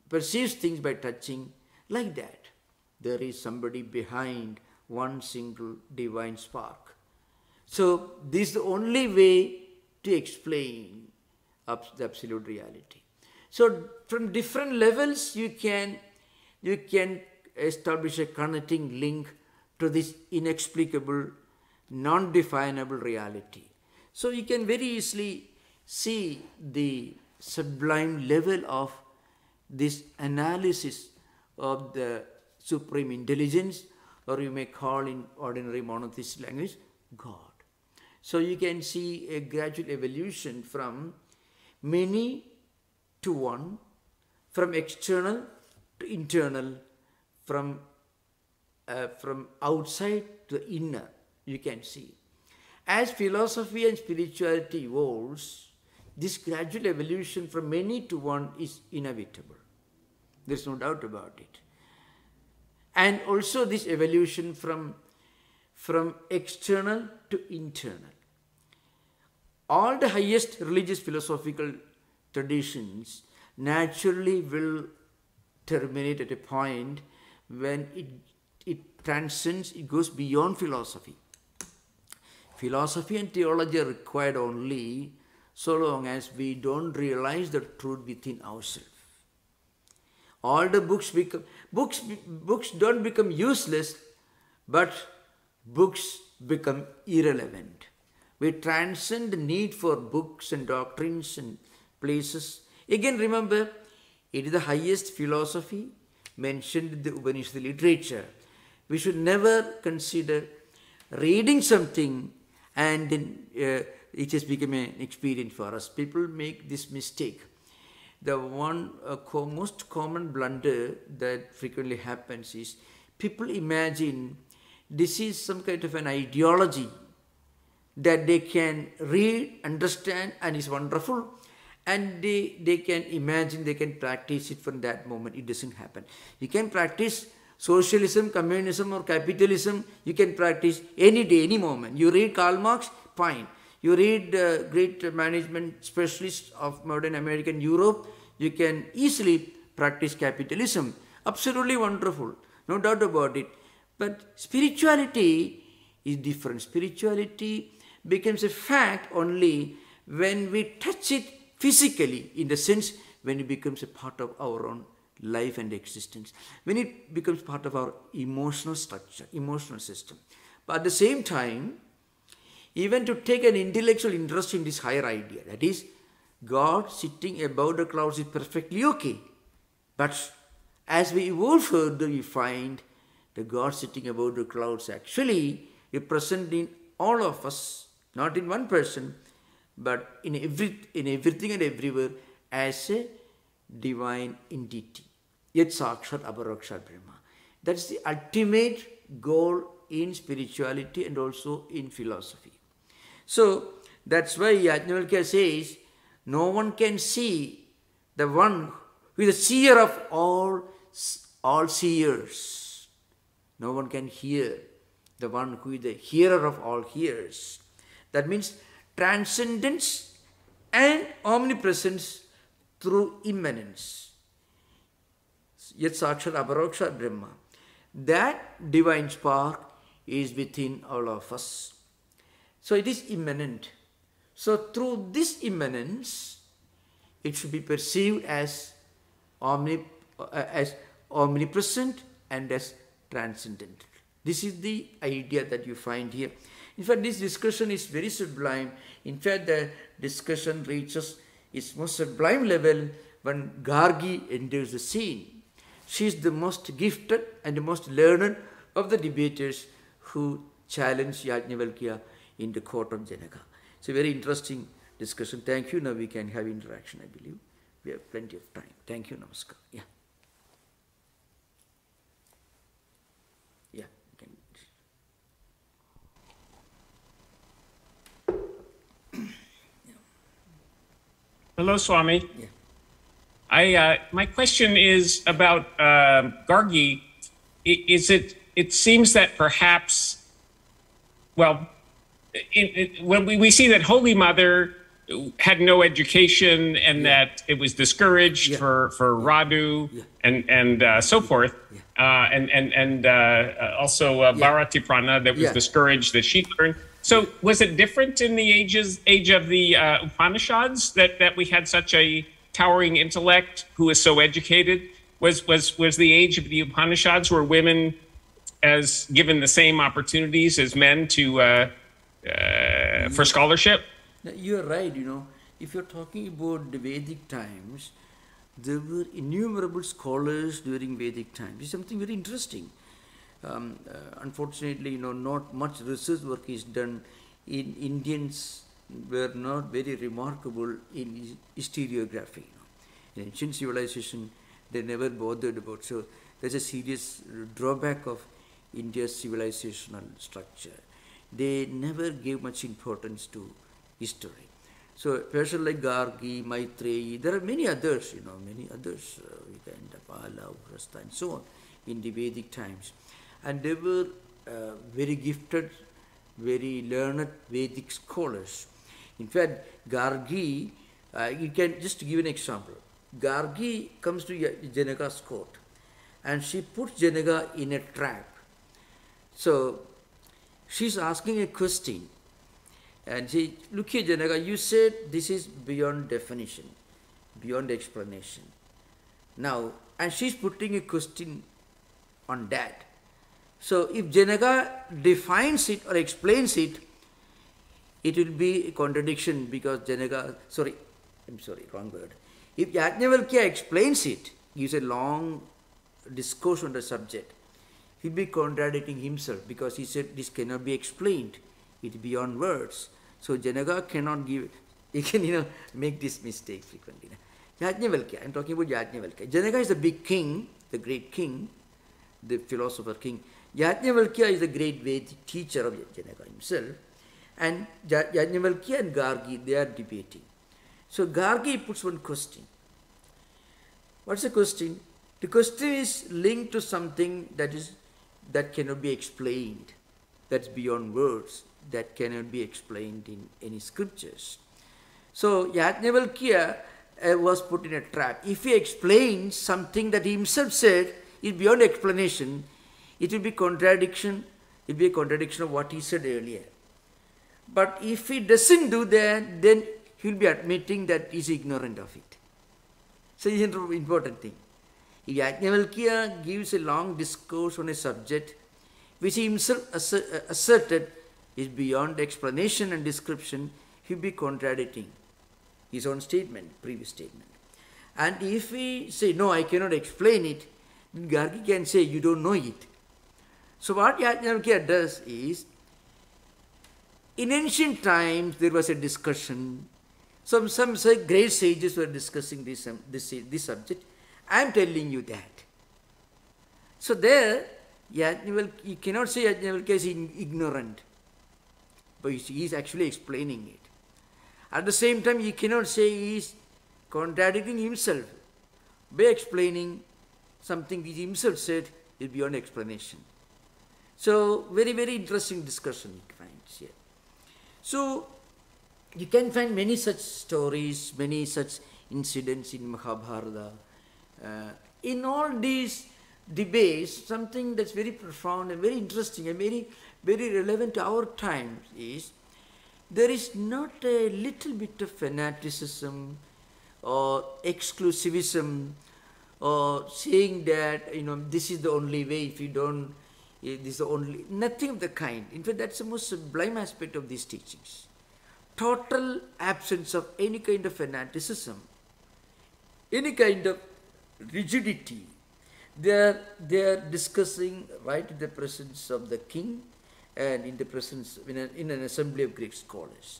A: perceives things by touching, like that. There is somebody behind one single divine spark. So this is the only way to explain the absolute reality. So from different levels you can establish a connecting link to this inexplicable, non-definable reality. So you can very easily see the sublime level of this analysis of the supreme intelligence, or you may call in ordinary monotheistic language, God. So you can see a gradual evolution from many to one, from external to internal, from outside to inner, you can see. As philosophy and spirituality evolves, this gradual evolution from many to one is inevitable. There's no doubt about it. And also this evolution from external to internal. All the highest religious philosophical traditions naturally will terminate at a point when it transcends, it goes beyond philosophy. Philosophy and theology are required only so long as we don't realize the truth within ourselves. All the books don't become useless, but books become irrelevant. We transcend the need for books and doctrines and places. Again, remember, it is the highest philosophy mentioned in the Upanishad literature. We should never consider reading something and then it has become an experience for us. People make this mistake. The one most common blunder that frequently happens is people imagine this is some kind of an ideology that they can read, understand, and is wonderful, and they can imagine, they can practice it from that moment. It doesn't happen. You can practice socialism, communism, or capitalism. You can practice any day, any moment. You read Karl Marx, fine. You read great management specialists of modern American Europe, you can easily practice capitalism. Absolutely wonderful, no doubt about it. But spirituality is different. Spirituality becomes a fact only when we touch it physically, in the sense when it becomes a part of our own life and existence, when it becomes part of our emotional structure, emotional system. But at the same time, even to take an intellectual interest in this higher idea, that is, God sitting above the clouds, is perfectly okay. But as we evolve further, we find the God sitting above the clouds actually is present in all of us, not in one person, but in everything and everywhere as a divine entity. Yet Sakshat Aparokshat Brahma. That's the ultimate goal in spirituality and also in philosophy. So that's why Yajnavalkya says, no one can see the one who is the seer of all seers. No one can hear the one who is the hearer of all hearers. That means transcendence and omnipresence through immanence. Yet Sakshat Aparokshat Brahma. That divine spark is within all of us. So it is immanent. So through this immanence, it should be perceived as omnipresent and as transcendent. This is the idea that you find here. In fact, this discussion is very sublime. In fact, the discussion reaches its most sublime level when Gargi enters the scene. She is the most gifted and the most learned of the debaters who challenged Yajnavalkya in the court of Janaka. It's a very interesting discussion. Thank you. Now we can have interaction, I believe. We have plenty of time. Thank you. Namaskar. Yeah. Yeah.
D: Hello, Swami.
A: Yeah.
D: My question is about Gargi. It seems that perhaps, well, when we see that Holy Mother had no education and that it was discouraged for Radu and so forth, and also Bharatiprana that was discouraged that she learned. So was it different in the age of the Upanishads that we had such a towering intellect who was so educated? Was the age of the Upanishads, were women as given the same opportunities as men to for scholarship?
A: Now, you are right, if you're talking about the Vedic times, there were innumerable scholars during Vedic times. It's something very interesting. Unfortunately, not much research work is done. Indians were not very remarkable in historiography. In ancient civilization, they never bothered about. So there's a serious drawback of India's civilizational structure. They never gave much importance to history. So a person like Gargi, Maitreyi, there are many others, Vedanta, Pala, Ugrasta, and so on in the Vedic times. And they were very gifted, very learned Vedic scholars. In fact, Gargi, you can just give an example. Gargi comes to Janaka's court and she puts Janaka in a trap. So she's asking a question. And she, look here, Janaka, you said this is beyond definition, beyond explanation. Now, and she's putting a question on that. So if Janaka defines it or explains it, it will be a contradiction because wrong word. If Yajnavalkya explains it, gives a long discourse on the subject, he'll be contradicting himself because he said this cannot be explained. It's beyond words. So Janaka cannot give, he can make this mistake frequently. Yajnavalkya, I'm talking about Yajnavalkya. Janaka is the big king, the great king, the philosopher king. Yajnavalkya is the great Vedic teacher of Janaka himself. And Yajnavalkya and Gargi, they are debating. So Gargi puts one question. What's the question? The question is linked to something that cannot be explained, that's beyond words, that cannot be explained in any scriptures. So Yajnavalkya was put in a trap. If he explains something that he himself said is beyond explanation, it will be contradiction. It will be a contradiction of what he said earlier. But if he doesn't do that, then he will be admitting that he is ignorant of it. So this is an important thing. If Yajnavalkya gives a long discourse on a subject which he himself asserted is beyond explanation and description, he will be contradicting his own statement, previous statement. And if we say, no, I cannot explain it, then Gargi can say, you don't know it. So what Yajnavalkya does is, in ancient times there was a discussion. Some great sages were discussing this subject. I am telling you that. So there, you cannot say Yajnavalkya is ignorant, but he is actually explaining it. At the same time, you cannot say he is contradicting himself by explaining something which he himself said is beyond explanation. So very, very interesting discussion you find here. So you can find many such stories, many such incidents in Mahabharata. In all these debates, something that's very profound and very interesting and very, very relevant to our times is there is not a little bit of fanaticism or exclusivism or saying that, this is the only way, if you don't, this is the only, nothing of the kind. In fact, that's the most sublime aspect of these teachings. Total absence of any kind of fanaticism, any kind of rigidity. They are discussing right in the presence of the king and in the presence, in an assembly of great scholars.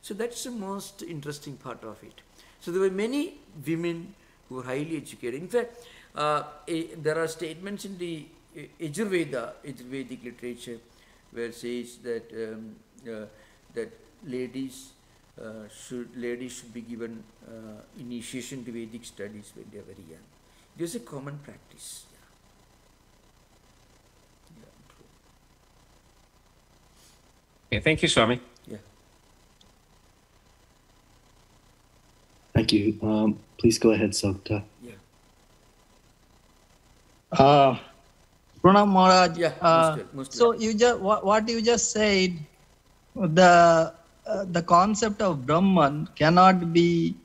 A: So that's the most interesting part of it. So there were many women who were highly educated. In fact, there are statements in the Ayurvedic literature where it says that that ladies should be given initiation to Vedic studies when they are very young. It is a common practice.
D: Okay, thank you, Swami.
A: Yeah.
E: Thank you. Please go ahead, Sokta.
A: Yeah.
F: Pranam Maharaj.
A: Yeah. Most
F: so you just what you just said, the concept of Brahman cannot be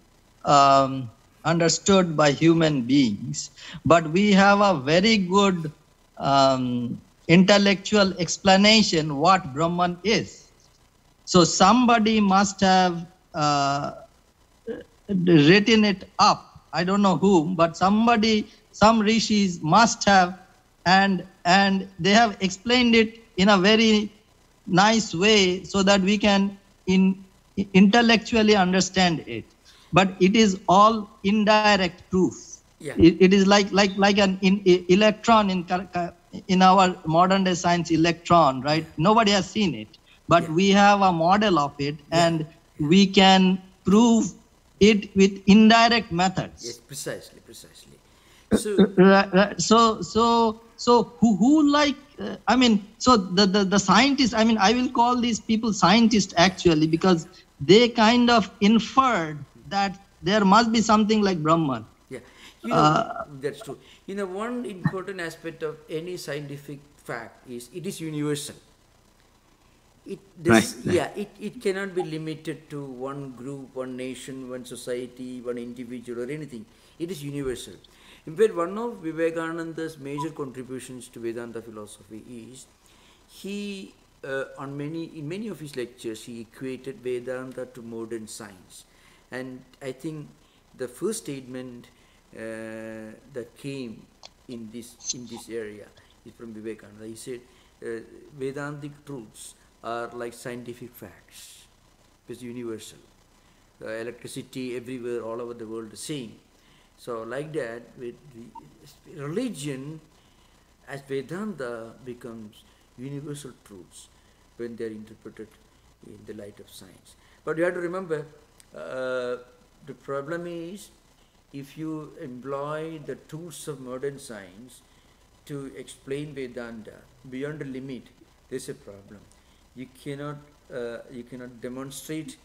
F: understood by human beings, but we have a very good intellectual explanation what Brahman is. So somebody must have written it up. I don't know whom, but somebody, some rishis must have, and they have explained it in a very nice way so that we can intellectually understand it. But it is all indirect proof.
A: Yeah.
F: It is like an electron in our modern day science electron, right? Nobody has seen it, but we have a model of it, and we can prove it with indirect methods.
A: Yes, precisely.
F: So who like I mean, so the scientists, I mean, I will call these people scientists actually, because they kind of inferred that there must be something like Brahman.
A: Yeah, you know, that's true. You know, one important aspect of any scientific fact is it is universal. It cannot be limited to one group, one nation, one society, one individual or anything. It is universal. In fact, one of Vivekananda's major contributions to Vedanta philosophy is he, in many of his lectures, he equated Vedanta to modern science. And I think the first statement that came in this area is from Vivekananda. He said, Vedantic truths are like scientific facts. It's universal. Electricity everywhere, all over the world, the same. So like that, with the religion as Vedanta becomes universal truths when they are interpreted in the light of science. But you have to remember, the problem is, if you employ the tools of modern science to explain Vedanta beyond a limit, there's a problem. You cannot demonstrate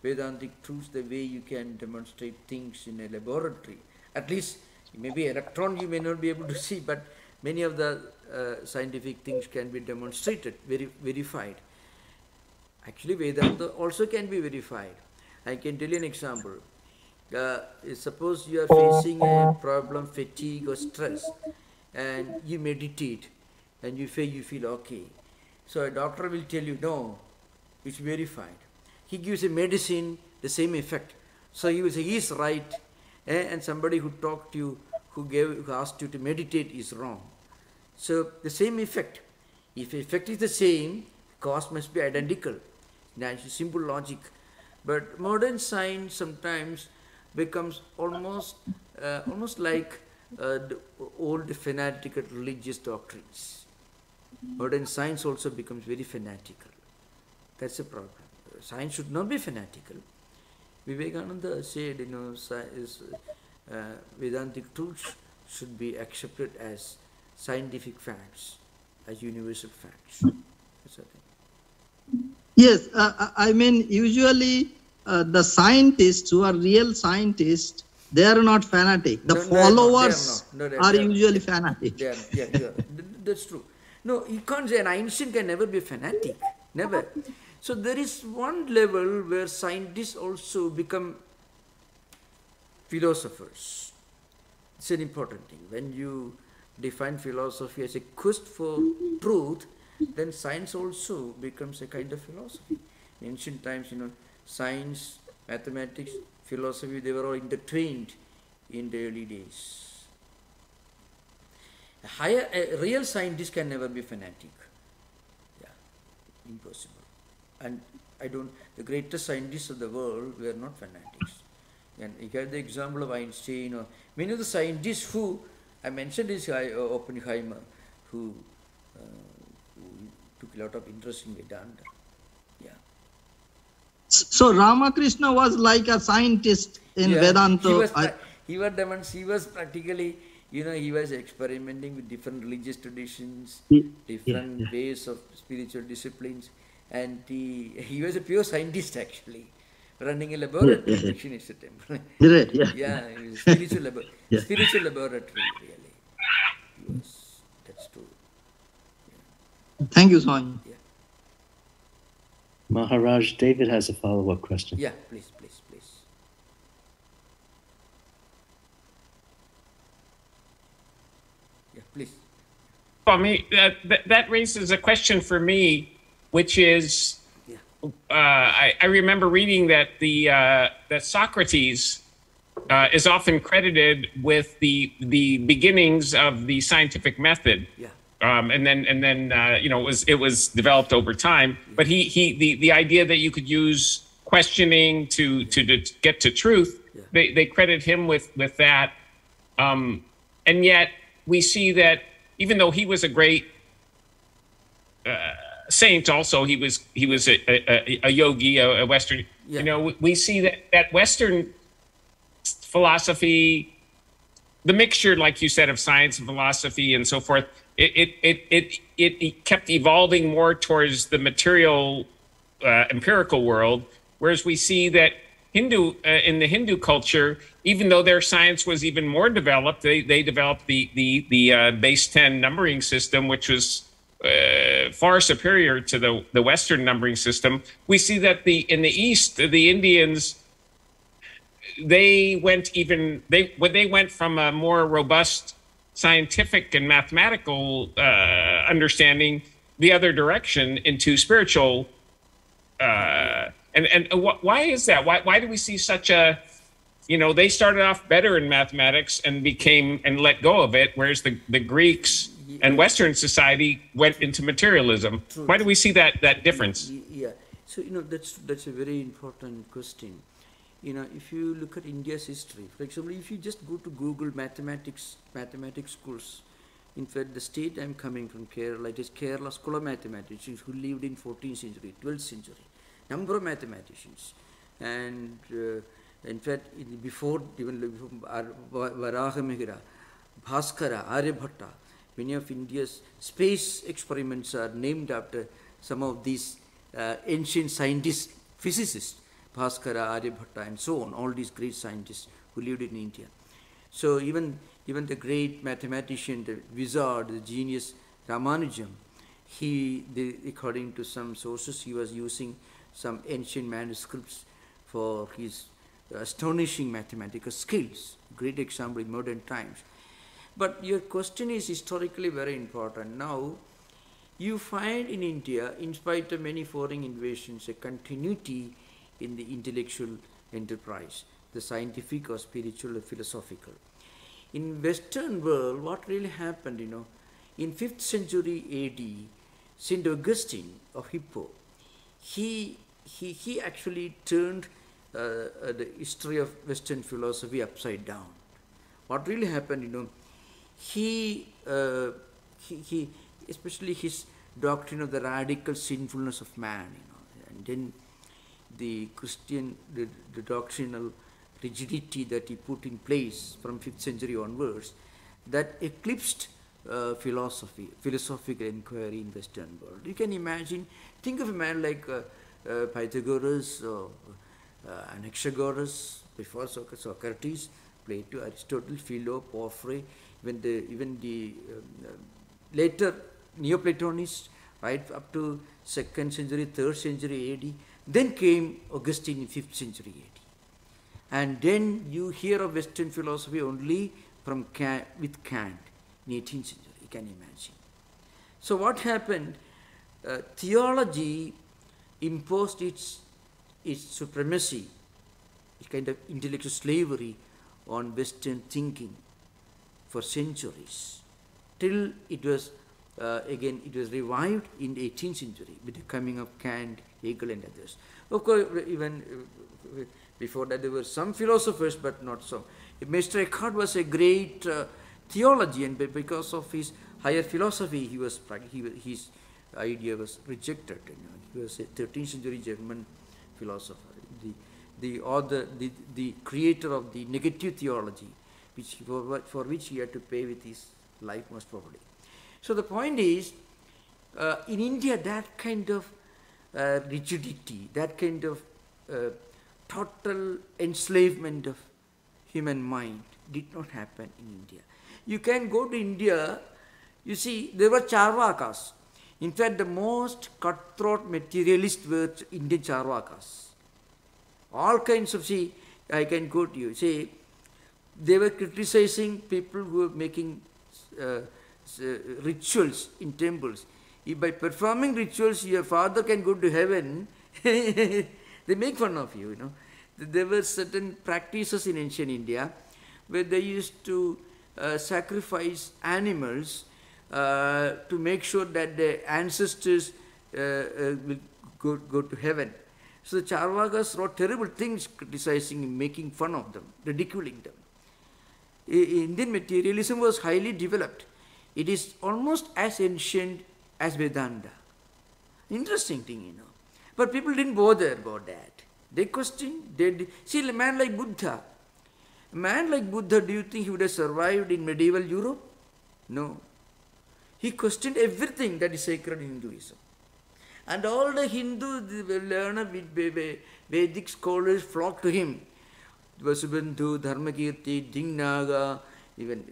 A: Vedantic truths the way you can demonstrate things in a laboratory. At least, maybe electron you may not be able to see, but many of the scientific things can be demonstrated, verified. Actually, Vedanta also can be verified. I can tell you an example. Suppose you are facing a problem, fatigue or stress, and you meditate, and you feel okay. So a doctor will tell you, no, it's verified. He gives a medicine, the same effect. So you will say, he is right, and somebody who talked to you, who asked you to meditate is wrong. So the same effect. If the effect is the same, cause must be identical. That's simple logic. But modern science sometimes becomes almost like the old fanatical religious doctrines. Modern science also becomes very fanatical. That's a problem. Science should not be fanatical. Vivekananda said, Vedantic truths should be accepted as scientific facts, as universal facts. That's what I think.
F: Yes, I mean, usually the scientists who are real scientists, they are not fanatic. The followers are usually fanatic.
A: That's true. No, you can't say an Einstein can never be a fanatic. Never. So there is one level where scientists also become philosophers. It's an important thing. When you define philosophy as a quest for truth, then science also becomes a kind of philosophy. In ancient times, science, mathematics, philosophy, they were all intertwined in the early days. A real scientist can never be fanatic. Yeah, impossible. And the greatest scientists of the world were not fanatics. And you have the example of Einstein, or many of the scientists who, I mentioned this guy, Oppenheimer, who took a lot of interest in Vedanta. Yeah.
F: So Ramakrishna was like a scientist in Vedanta.
A: He was practically, he was experimenting with different religious traditions, different ways of spiritual disciplines, and he was a pure scientist actually, running a laboratory in his temple. He was spiritual laboratory really. Yes, that's true. Yeah.
F: Thank you, Swami.
A: Yeah.
E: Maharaj, David has a follow-up question.
A: Yeah, please. Yeah, please.
D: Well, that raises a question for me, which is, I remember reading that that Socrates is often credited with the beginnings of the scientific method.
A: Yeah.
D: And then you know, it was developed over time. But the idea that you could use questioning to get to truth, they credit him with that. And yet we see that even though he was a great saint, also he was a yogi, a Western.
A: Yeah.
D: You know, we see that Western philosophy, the mixture, like you said, of science and philosophy and so forth, it kept evolving more towards the material, empirical world. Whereas we see that in the Hindu culture, even though their science was even more developed, they developed the base 10 numbering system, which was far superior to the Western numbering system. We see that in the East, the Indians, they went from a more robust scientific and mathematical understanding the other direction into spiritual. And why is that? Why do we see such a, you know, they started off better in mathematics and let go of it, whereas the Greeks and Western society went into materialism?
A: True.
D: Why do we see that difference?
A: Yeah. So, you know, that's a very important question. You know, if you look at India's history, for example, if you just go to Google mathematics schools, in fact, the state I'm coming from, Kerala, it is Kerala School of Mathematicians who lived in 14th century, 12th century, number of mathematicians. And in fact, before Varahamihira, Bhaskara, Aryabhatta, many of India's space experiments are named after some of these ancient scientists, physicists, Bhaskara, Aryabhatta, and so on, all these great scientists who lived in India. So even the great mathematician, the wizard, the genius Ramanujam, according to some sources, he was using some ancient manuscripts for his astonishing mathematical skills. Great example in modern times. But your question is historically very important. Now, you find in India, in spite of many foreign invasions, a continuity in the intellectual enterprise, the scientific or spiritual or philosophical. In Western world, what really happened, you know, in 5th century AD, St. Augustine of Hippo, he actually turned the history of Western philosophy upside down. What really happened, you know, he especially his doctrine of the radical sinfulness of man, you know, and then the doctrinal rigidity that he put in place from 5th century onwards, that eclipsed philosophical inquiry in Western world. You can imagine, think of a man like Pythagoras or Anaxagoras, before Socrates, Plato, Aristotle, Philo, Porphyry, even the later Neoplatonists, right up to 2nd century, 3rd century AD. Then came Augustine in 5th century AD. And then you hear of Western philosophy only from with Kant in 18th century, you can imagine. So what happened? Theology imposed its supremacy, a kind of intellectual slavery on Western thinking for centuries, till it was again it was revived in the 18th century with the coming of Kant, Hegel, and others. Of course, even before that there were some philosophers, but not so. Meister Eckhart was a great theologian, but because of his higher philosophy, his idea was rejected. You know. He was a 13th century German philosopher, the creator of the negative theology, for which he had to pay with his life most probably. So the point is, in India, that kind of rigidity, that kind of total enslavement of human mind did not happen in India. You can go to India, you see, there were Charvakas. In fact, the most cutthroat materialists were Indian Charvakas. All kinds of, see, I can quote you, say, they were criticizing people who were making rituals in temples. If by performing rituals your father can go to heaven, They make fun of you, you know. There were certain practices in ancient India where they used to sacrifice animals to make sure that the ancestors will go to heaven. So the Charvakas wrote terrible things criticizing and making fun of them, ridiculing them. Indian materialism was highly developed. It is almost as ancient as Vedanta. Interesting thing, you know. But people didn't bother about that. They questioned. See, a man like Buddha. A man like Buddha, do you think he would have survived in medieval Europe? No. He questioned everything that is sacred in Hinduism. And all the Hindu learned Vedic scholars flocked to him. Vasubandhu, Dharmakirti, Dingnaga, even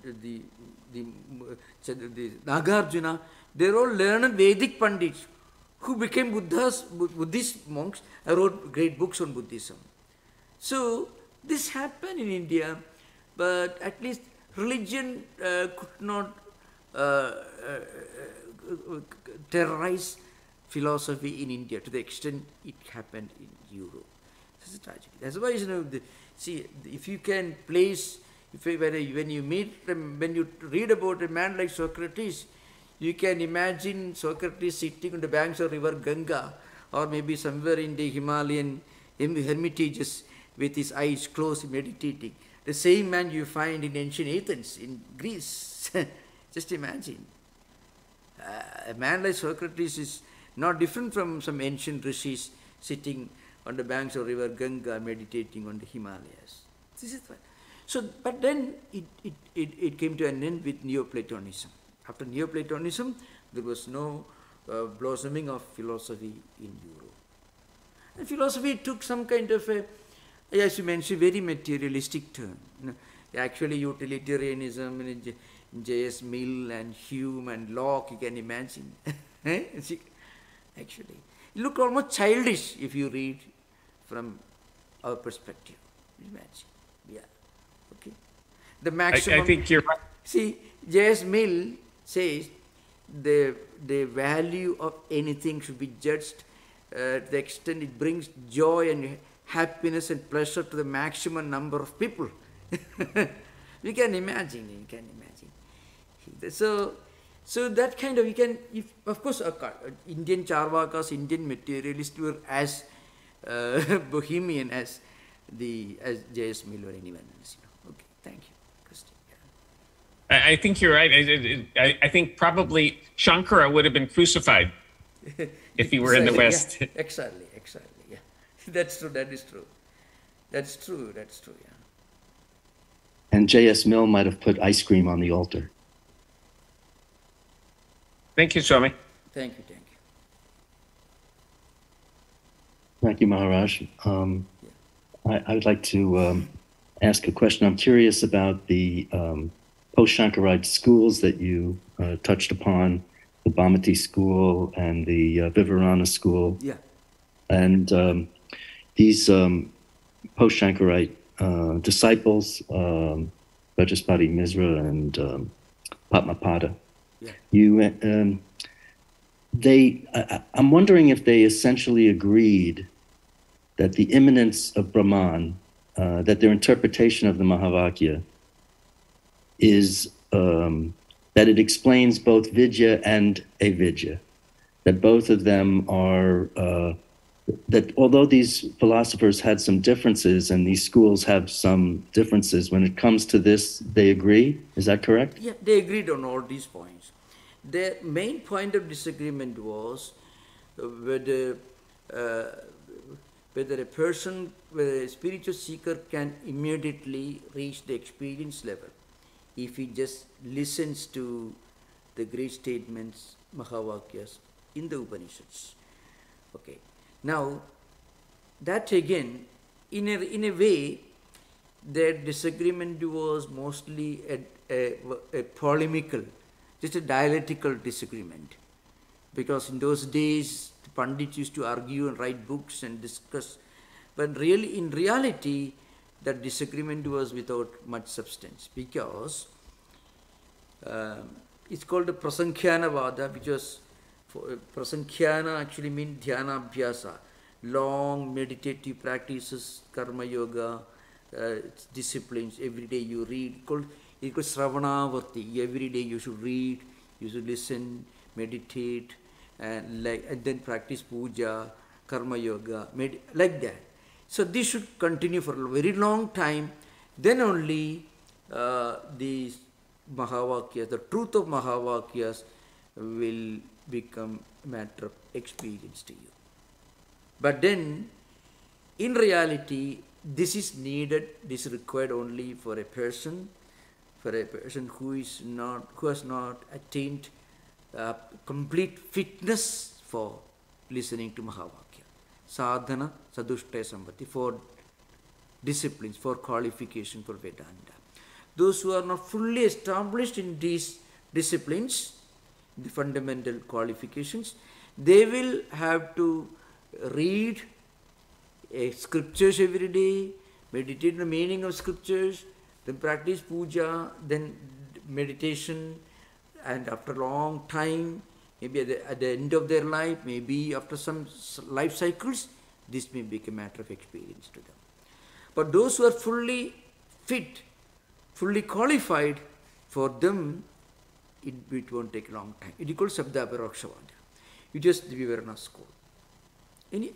A: the Nagarjuna, they're all learned Vedic Pandits who became Buddhist monks and wrote great books on Buddhism. So this happened in India, but at least religion could not terrorize philosophy in India to the extent it happened in Europe. This is a tragedy. That's why, you know, see, if you can place, when you read about a man like Socrates, you can imagine Socrates sitting on the banks of river Gengar, or maybe somewhere in the Himalayan hermitages with his eyes closed, meditating. The same man you find in ancient Athens, in Greece. Just imagine. A man like Socrates is not different from some ancient rishis sitting on the banks of river Ganga, meditating on the Himalayas. This is what. So, but then it came to an end with Neoplatonism. After Neoplatonism, there was no blossoming of philosophy in Europe. And philosophy took some kind of a, as you mentioned, very materialistic turn. You know, actually, utilitarianism and J.S. Mill and Hume and Locke, you can imagine. Actually, it looked almost childish if you read from our perspective. Imagine, yeah, okay. The maximum.
D: I think you're right.
A: See, J.S. Mill says the value of anything should be judged to the extent it brings joy and happiness and pleasure to the maximum number of people. You can imagine. So that kind of, of course, Indian Charvakas, Indian materialists were as bohemian as J.S. Mill or anyone else. Okay, thank you, Christian. Yeah.
D: I think you're right. I think probably Shankara would have been crucified if he were in the West.
A: Yeah. Exactly, yeah. That's true, That's true, yeah.
E: And J.S. Mill might have put ice cream on the altar.
D: Thank you, Swami.
A: Thank you.
E: Thank you, Maharaj. I would like to ask a question. I'm curious about the post-Shankarite schools that you touched upon, the Bhamati school and the Vivarana school.
A: Yeah. And
E: these post-Shankarite disciples, Vajaspati Misra and Padmapada, I'm wondering if they essentially agreed that the immanence of Brahman, that their interpretation of the Mahavakya is that it explains both Vidya and Avidya, that both of them are, that although these philosophers had some differences and these schools have some differences, when it comes to this, they agree? Is that correct?
A: Yeah, they agreed on all these points. Their main point of disagreement was whether a spiritual seeker can immediately reach the experience level if he just listens to the great statements, Mahavakyas, in the Upanishads. Okay. Now, that again, in a way, their disagreement was mostly a polemical, just a dialectical disagreement. Because in those days, the Pandits used to argue and write books and discuss. But really, in reality, that disagreement was without much substance. Because it's called the Prasankhyanavada, which was Prasankhya actually means dhyana abhyasa, long meditative practices, karma yoga, disciplines. Every day you read, it's called Sravanavarti. Every day you should read, you should listen, meditate, and then practice puja, karma yoga, like that. So this should continue for a very long time. Then only these Mahavakyas, the truth of Mahavakyas will become a matter of experience to you. But then, in reality, this is needed, this is required only for a person who has not attained complete fitness for listening to Mahavakya. Sadhana, Sadushtaya Sambhati, for disciplines, for qualification for Vedanta. Those who are not fully established in these disciplines, the fundamental qualifications, they will have to read scriptures every day, meditate on the meaning of scriptures, then practice puja, then meditation, and after a long time, maybe at the end of their life, maybe after some life cycles, this may become a matter of experience to them. But those who are fully fit, fully qualified, for them, it won't take a long time. It is called Sabda Parakshavada. You just the Vivarana school. Any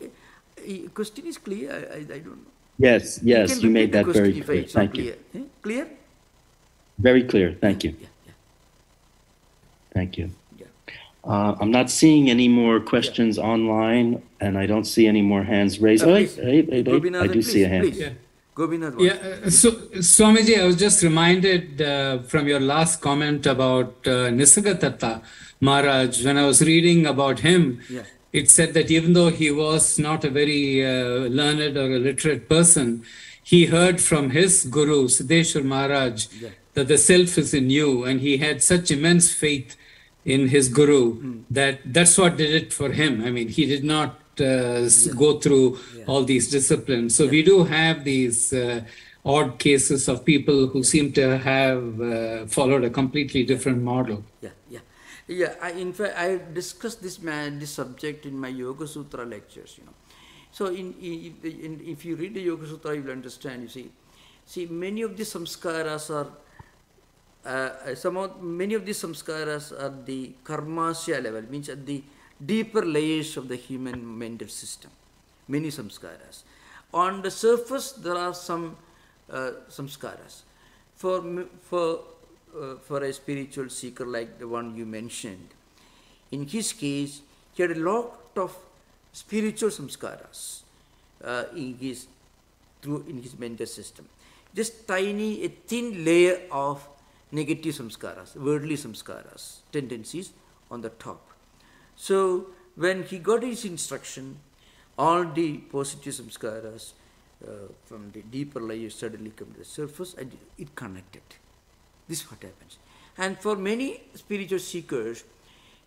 A: question is clear? I don't know.
E: Yes, you made that very clear. Thank you.
A: Clear?
E: Very clear. Thank you.
A: Yeah.
E: Thank you.
A: Yeah.
E: I'm not seeing any more questions online, and I don't see any more hands raised. I do see a hand.
A: Please. Yeah.
G: Yeah, so Swamiji, I was just reminded from your last comment about Nisargadatta Maharaj. When I was reading about him, it said that even though he was not a very learned or a literate person, he heard from his guru, Siddheshwar Maharaj, that the self is in you, and he had such immense faith in his guru that's what did it for him. I mean, he did not go through all these disciplines. So we do have these odd cases of people who seem to have followed a completely different model.
A: In fact, I discussed this subject in my Yoga Sutra lectures. So if you read the Yoga Sutra, you will understand. You see, many of the samskaras are many of these samskaras are the karmasya level, means at the deeper layers of the human mental system. Many samskaras. On the surface, there are some samskaras. For a spiritual seeker like the one you mentioned, in his case, he had a lot of spiritual samskaras in his mental system. Just a thin layer of negative samskaras, worldly samskaras, tendencies on the top. So when he got his instruction, all the positive samskaras from the deeper layers suddenly come to the surface, and it connected. This is what happens. And for many spiritual seekers,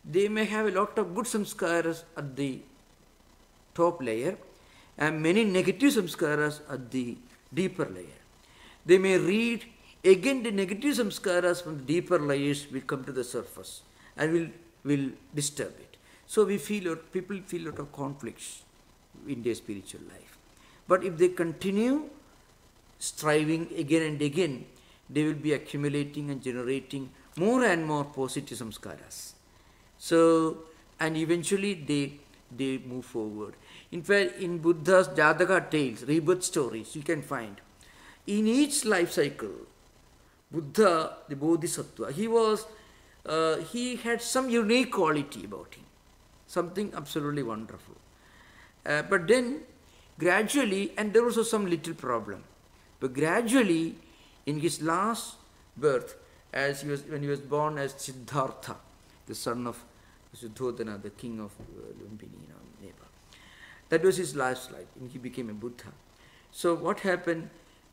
A: they may have a lot of good samskaras at the top layer and many negative samskaras at the deeper layer. They may read, again the negative samskaras from the deeper layers will come to the surface and will disturb it. So people feel a lot of conflicts in their spiritual life. But if they continue striving again and again, they will be accumulating and generating more and more positive samskaras. So, and eventually they move forward. In fact, in Buddha's Jataka tales, rebirth stories, you can find, in each life cycle, Buddha, the Bodhisattva, he had some unique quality about him, something absolutely wonderful. But then gradually, and there was also some little problem, but gradually in his last birth, when he was born as Siddhartha, the son of Suddhodana, the king of Lumbini, Nepal. That was his last life, and he became a Buddha. So what happened?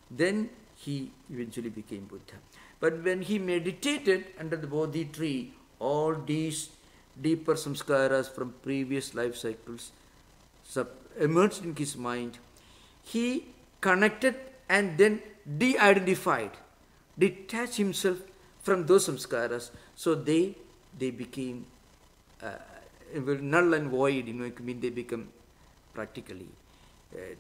A: Then he eventually became Buddha. But when he meditated under the Bodhi tree, all these deeper samskaras from previous life cycles emerged in his mind. He connected and then de-identified, detached himself from those samskaras. So they became null and void, they become practically.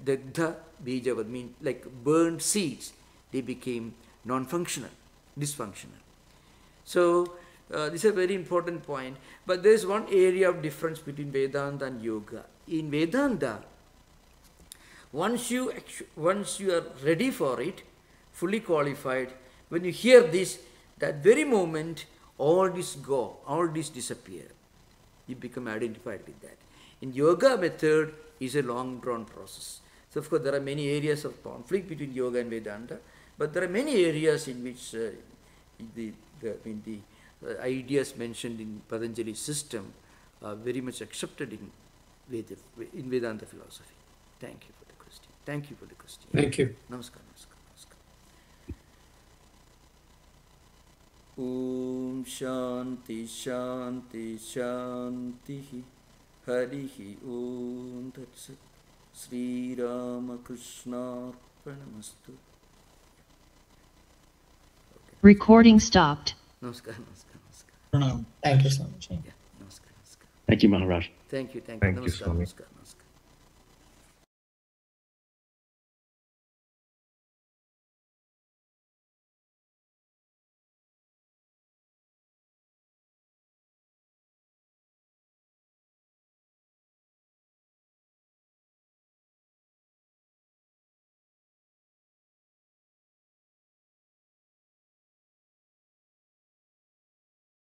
A: Dagdha bijavad means like burned seeds, they became non-functional, dysfunctional. So this is a very important point. But there is one area of difference between Vedanta and Yoga. In Vedanta, once you are ready for it, fully qualified, when you hear this, that very moment, all this go, all this disappear. You become identified with that. In Yoga method is a long drawn process. So of course there are many areas of conflict between Yoga and Vedanta, but there are many areas in which the ideas mentioned in Patanjali's system are very much accepted in Vedanta philosophy. Thank you for the question. Thank you for the question.
G: Thank you.
A: Namaskar, namaskar, namaskar. Om Shanti Shanti Shanti Harihi Om Tat Sat Sri Ramakrishna Arpanamastu.
C: Recording stopped.
A: Namaskar, namaskar, namaskar.
B: Thank you so much.
A: Yeah, namaskar, namaskar.
E: Thank you, Maharaj.
A: Thank you,
H: Thank you,
A: namaskar,
H: Swami.
A: namaskar, namaskar.